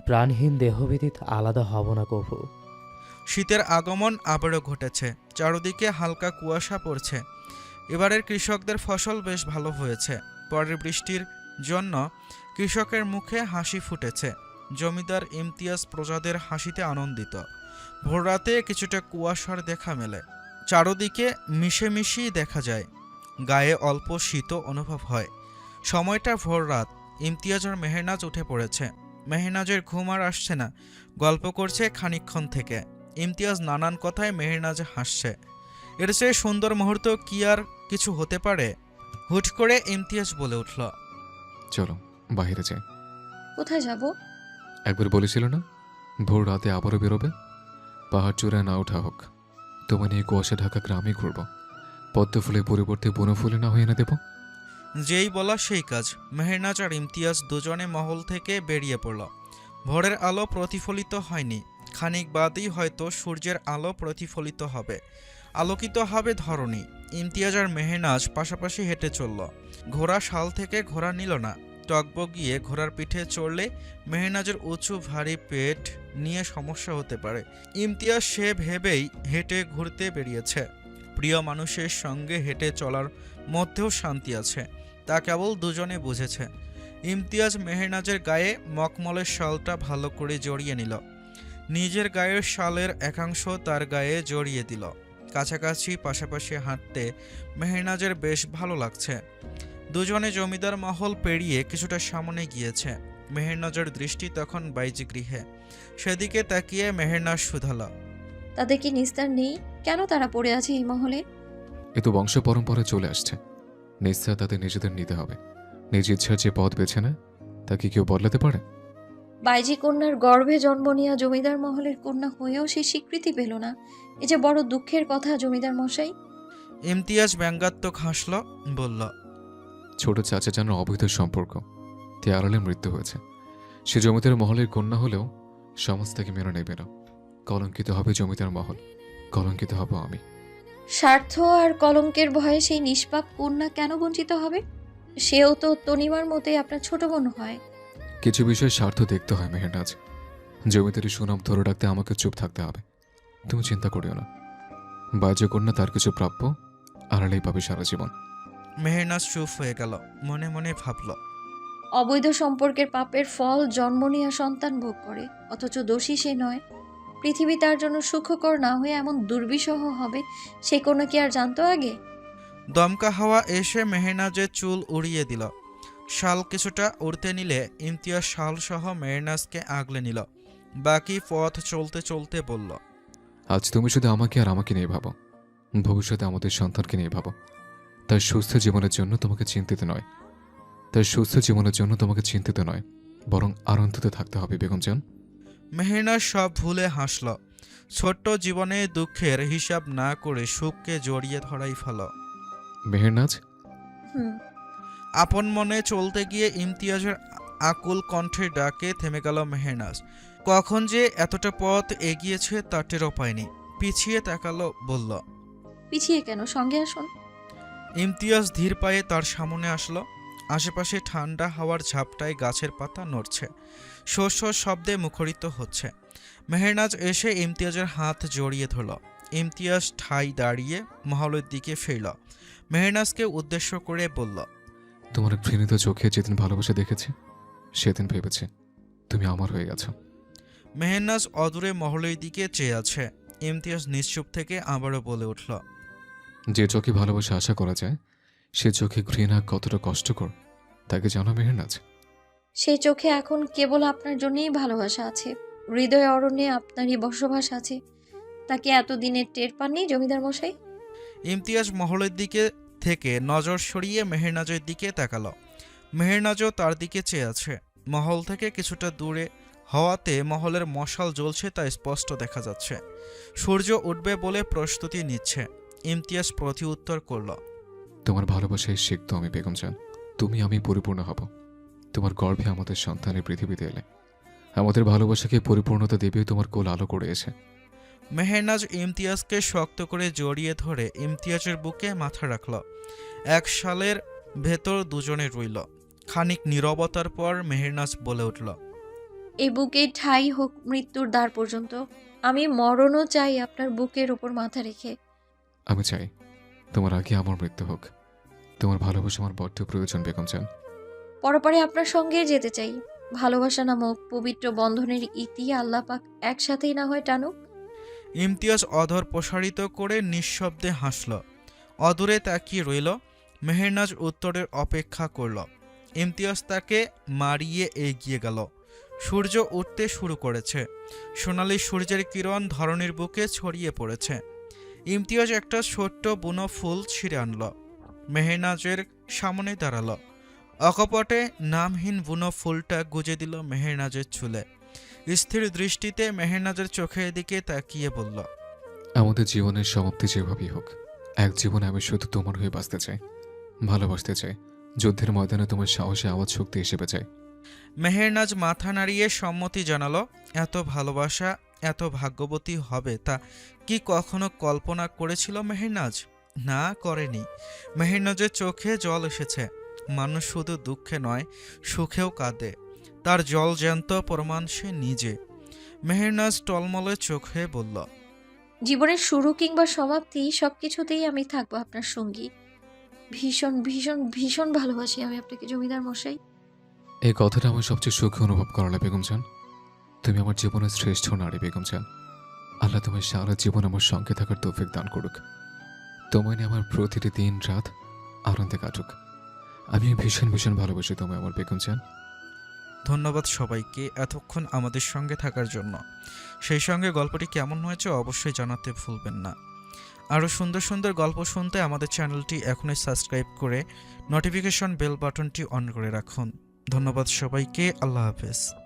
প্রাণহীন দেহ ব্যতীত আলাদা হব না কভু। শীতের আগমন আবারও ঘটেছে। চারদিকে হালকা কুয়াশা পড়ছে। এবারের কৃষকদের ফসল বেশ ভালো হয়েছে। পরের বৃষ্টির জন্য কৃষকের মুখে হাসি ফুটেছে। জমিদার ইমতিয়াজ প্রজাদের হাসিতে আনন্দিত। ভোররাতে কিছুটা কুয়াশার দেখা মেলে। চারদিকে মিশেমিশি দেখা যায়। গায়ে অল্প শীতও অনুভব হয়। সময়টা ভোররাত। ইমতিয়াজ আর মেহনাজ উঠে পড়েছে। মেহনাজের ঘুম আর আসছে না, গল্প করছে খানিকক্ষণ থেকে। ইমতিয়াজ নানান কথায় মেহনাজ হাসছে। এর চেয়ে সুন্দর মুহূর্ত কি আর কিছু হতে পারে? হুট করে ইমতিয়াজ বলে উঠল, চলো বাইরে যাই। কোথায় যাব? একবার বলেছিল না ভোর রাতে আবারও বেরোবে? পাহাড় চূড়ায় না ওঠা হোক, তোমার নিয়ে কুয়াশা ঢাকা গ্রামে ঘুরবো। পদ্ম ফুলের পরিবর্তে বনফুলে না হয়ে এনে দেবো। যেই বলা সেই কাজ। মেহনাজ আর ইমতিয়াজ দুজনে মহল থেকে বেরিয়ে পড়ল। ভোরের আলো প্রতিফলিত হয়নি। খানিক বাদেই হয়তো সূর্যের আলো প্রতিফলিত হবে। আলোকিত হবে ধরণী। ইমতিয়াজ আর মেহনাজ পাশাপাশি হেঁটে চলল। ঘোড়া শাল থেকে ঘোড়া নিল না। টকবগিয়ে ঘোড়ার পিঠে চড়লে মেহনাজের উঁচু ভারী পেট নিয়ে সমস্যা হতে পারে। ইমতিয়াজ সে ভেবেই হেঁটে ঘুরতে বেরিয়েছে। প্রিয় মানুষের সঙ্গে হেঁটে চলার মধ্যেও শান্তি আছে, তা কেবল দুজনে বুঝেছে। ইমতিয়াজ মেহনাজের গায়ে মখমলের শালটা ভালো করে জড়িয়ে নিল। নিজের গায়ের শালের একাংশ তার গায়ে জড়িয়ে দিল। কাছাকাছি পাশাপাশি হাঁটতে মেহনাজের বেশ ভালো লাগছে। দুজনে জমিদার মহল পেরিয়ে কিছুটা সামনে গিয়েছে। মেহনাজের দৃষ্টি তখন বাইজি গৃহে। সেদিকে তাকিয়ে মেহনাজ শুধাল, তাদের কি নিস্তার নেই? কেন তারা পড়ে আছে এই মহলে? এ তো বংশ পরম্পরা চলে আসছে। নিশ্চয় তাদের নিজেদের নিতে হবে। নিজ ইচ্ছার যে পথ বেছে নেয় তাকে কেউ বদলাতে পারে? বাইজি কন্যার গর্ভে জন্ম নেওয়া জমিদার মহলের কন্যা হয়েও সে স্বীকৃতি পেল না। এ যে বড় দুঃখের কথা জমিদার মশাই। ইমতিয়াজ ব্যঙ্গাত্মক হাসল, বলল, ছোট চাচা জানার অবৈধ সম্পর্ক, তে আড়ালে মৃত্যু হয়েছে। সে জমিদার মহলের কন্যা হলেও সমাজ তাকে মেনে নেবে না। কলঙ্কিত হবে জমিদার মহল, কলঙ্কিত হব আমি। স্বার্থ আর কলঙ্কের ভয়ে সেই নিষ্পাপ কন্যা কেন বঞ্চিত হবে? সেও তো তনিমার মতোই আপনার ছোট বোন হয়। কিছু বিষয়ে স্বার্থ দেখতে হয় মেহনাজ। জমিদারি সুনাম ধরে রাখতে আমাকে চুপ থাকতে হবে। তুমি চিন্তা করিও না, বাহ্য কন্যা তার কিছু প্রাপ্য আড়ালেই পাবে সারা জীবন। মেহনাজ চুপ হয়ে গেল। মনে মনে ভাবল, অবৈধ সম্পর্কের পাপের ফল জন্ম নেওয়া সন্তান ভোগ করে, অথচ দোষী সে নয়। পৃথিবী তার জন্য সুখকর না হয়ে এমন দুর্বিষহ হবে সে কোনো কি আর জানতো আগে? দমকা হাওয়া এসে মেহনাজের চুল উড়িয়ে দিল। শাল কিছুটা উড়তে নিলে ইমতিয়াজ শাল সহ মেহনাজকে আগলে নিল। বাকি পথ চলতে চলতে বলল, আজ তুমি শুধু আমাকে আর আমাকে নিয়ে ভাবো, ভবিষ্যতে আমাদের সন্তানকে নিয়ে ভাবো। তার সুস্থ জীবনের জন্য তোমাকে চিন্তিত নয়, বরং আনন্দতে থাকতে হবে বেগম জান। মেহনাজ সব ভুলে হাসল। ছোট্ট জীবনে দুঃখের হিসাব না করে সুখকে জড়িয়ে ধরাই ভালো। মেহেরনাজ, হুম। আপন মনে চলতে গিয়ে ইমতিয়াজের আকুল কণ্ঠে ডাকে থেমে গেল মেহনাজ। কখন যে এতটা পথ এগিয়েছে তার টেরও পায়নি। পিছিয়ে তাকালো, বলল, পিছিয়ে কেন, সঙ্গে আসুন। ইমতিয়াজ ধীর পায়ে তার সামনে আসলো। আশেপাশে ঠান্ডা হাওয়ার ঝাপটায় গাছের পাতা নড়ছে, শস্য শব্দে মুখরিত হচ্ছে। মেহনাজ এসে ইমতিয়াজের হাত জড়িয়ে ধরল। ইমতিয়াজ ঠাই দাঁড়িয়ে মহলের দিকে ফিরল। মেহনাজকে উদ্দেশ্য করে বলল, তোমার ঘৃণিত চোখে যেদিন ভালোবাসা দেখেছি সেদিন ভেবেছি তুমি আমার হয়ে গেছো। মেহনাজ অদূরে মহলের দিকে চেয়ে আছে। ইমতিয়াজ নিশ্চুপ থেকে আবারও বলে উঠল, যে চোখে ভালোবাসা আশা করা যায় সে চোখে ঘৃণা কতটা কষ্টকর তাকে জানো মেহেরনাজ? সেই চোখে এখন কেবল আপনার জন্যই ভালোবাসা আছে। হৃদয় অরণ্যে আপনারই বসবাস আছে। তাকে এতদিনে টের পাননি জমিদার মশাই? ইমতিয়াজ মহলের দিকে থেকে নজর সরিয়ে মেহেরনাজের দিকে তাকালো। মেহেরনাজও তার দিকে চেয়ে আছে। মহল থেকে কিছুটা দূরে হওয়াতে মহলের মশাল জ্বলছে তা স্পষ্ট দেখা যাচ্ছে। সূর্য উঠবে বলে প্রস্তুতি নিচ্ছে। ইমতিয়াজ প্রতি উত্তর করল, তোমার ভালোবাসায় শিখতো আমি বেগম জান। তুমি আমি পরিপূর্ণ হব। তোমার গর্ভে আমাদের সন্তানের পৃথিবীতে এলে আমাদের ভালোবাসাকে পরিপূর্ণতা দেবে তোমার কোল আলো করে এসে। মেহেরনাজ ইমতিয়াজকে শক্ত করে জড়িয়ে ধরে ইমতিয়াজের বুকে মাথা রাখল। এক শালের ভেতর দুজনে রইল। খানিক নীরবতার পর মেহেরনাজ বলে উঠল, এই বুকে ঠাই হোক মৃত্যুর দ্বার পর্যন্ত। আমি মরণও চাই আপনার বুকের ওপর মাথা রেখে। আমি চাই তোমার আগে আমার মৃত্যু হোক। তোমার ভালোবাসা আমার বড্ড প্রয়োজন বেগম জান। পরপরে আপনার সঙ্গে যেতে চাই। ভালোবাসা নামক পবিত্র বন্ধনের ইতি আল্লাহ পাক একসাথেই না হয় টানুক। ইমতিয়াজ অধর প্রসারিত করে নিঃশব্দে হাসল। অদূরে তাকিয়ে রইল। মেহেরনাজ উত্তরের অপেক্ষা করল। ইমতিয়াজ তাকে মারিয়ে এগিয়ে গেল। সূর্য উঠতে শুরু করেছে। সোনালি সূর্যের কিরণ ধরণীর বুকে ছড়িয়ে পড়েছে। ইমতিয়াজ একটা ছোট্ট বুনো ফুল ছিঁড়ে আনল। মেহেরনাজের সামনে দাঁড়াল। অকপটে নামহীন বুনো ফুলটা গুজে দিল মেহেরনাজের চুলে। স্থির দৃষ্টিতে মেহেরনাজের চোখের দিকে তাকিয়ে বলল, আমাদের জীবনের সমাপ্তি যেভাবেই হোক, এক জীবনে আমি শুধু তোমার হয়ে বাঁচতে চাই, ভালোবাসতে চাই, যুদ্ধের ময়দানে তোমার সাহসে আওয়াজ শক্তি হিসেবে চাই। মেহেরনাজ মাথা নাড়িয়ে সম্মতি জানালো। এত ভালোবাসা, এত ভাগ্যবতী হবে তা কি কখনো কল্পনা করেছিল মেহেরনাজ? না, করেনি। মেহেরনাজের চোখে জল এসেছে। মানুষ শুধু দুঃখে নয়, সুখেও কাঁদে। তার জলজ্যান্ত প্রমাণ সে নিজে। মেহেরনাজ টলমলে চোখে বলল, জীবনের শুরু কিংবা সমাপ্তি সবকিছুতেই আমি থাকবো আপনার সঙ্গী। ভীষণ ভীষণ ভীষণ ভালোবাসি আমি আপনাকে জমিদার মশাই। এই কথাটা আমার সবচেয়ে সুখী অনুভব করালে বেগম জান। তুমি আমার জীবনের শ্রেষ্ঠ নারী বেগম জান। আল্লাহ তোমার সারা জীবন আমার সঙ্গে থাকার তৌফিক দান করুক। তোমায় নিয়ে আমার প্রতিটি দিন রাত আনন্দে কাটুক। আমি ভীষণ ভীষণ ভালোবাসি তোমায় আমার বেগম জান। ধন্যবাদ সবাইকে এতক্ষণ আমাদের সঙ্গে থাকার জন্য। সেই সঙ্গে গল্পটি কেমন হয়েছে অবশ্যই জানাতে ভুলবেন না। আরও সুন্দর সুন্দর গল্প শুনতে আমাদের চ্যানেলটি এখনই সাবস্ক্রাইব করে নোটিফিকেশন বেল বাটনটি অন করে রাখুন। ধন্যবাদ সবাইকে। আল্লাহ হাফেজ।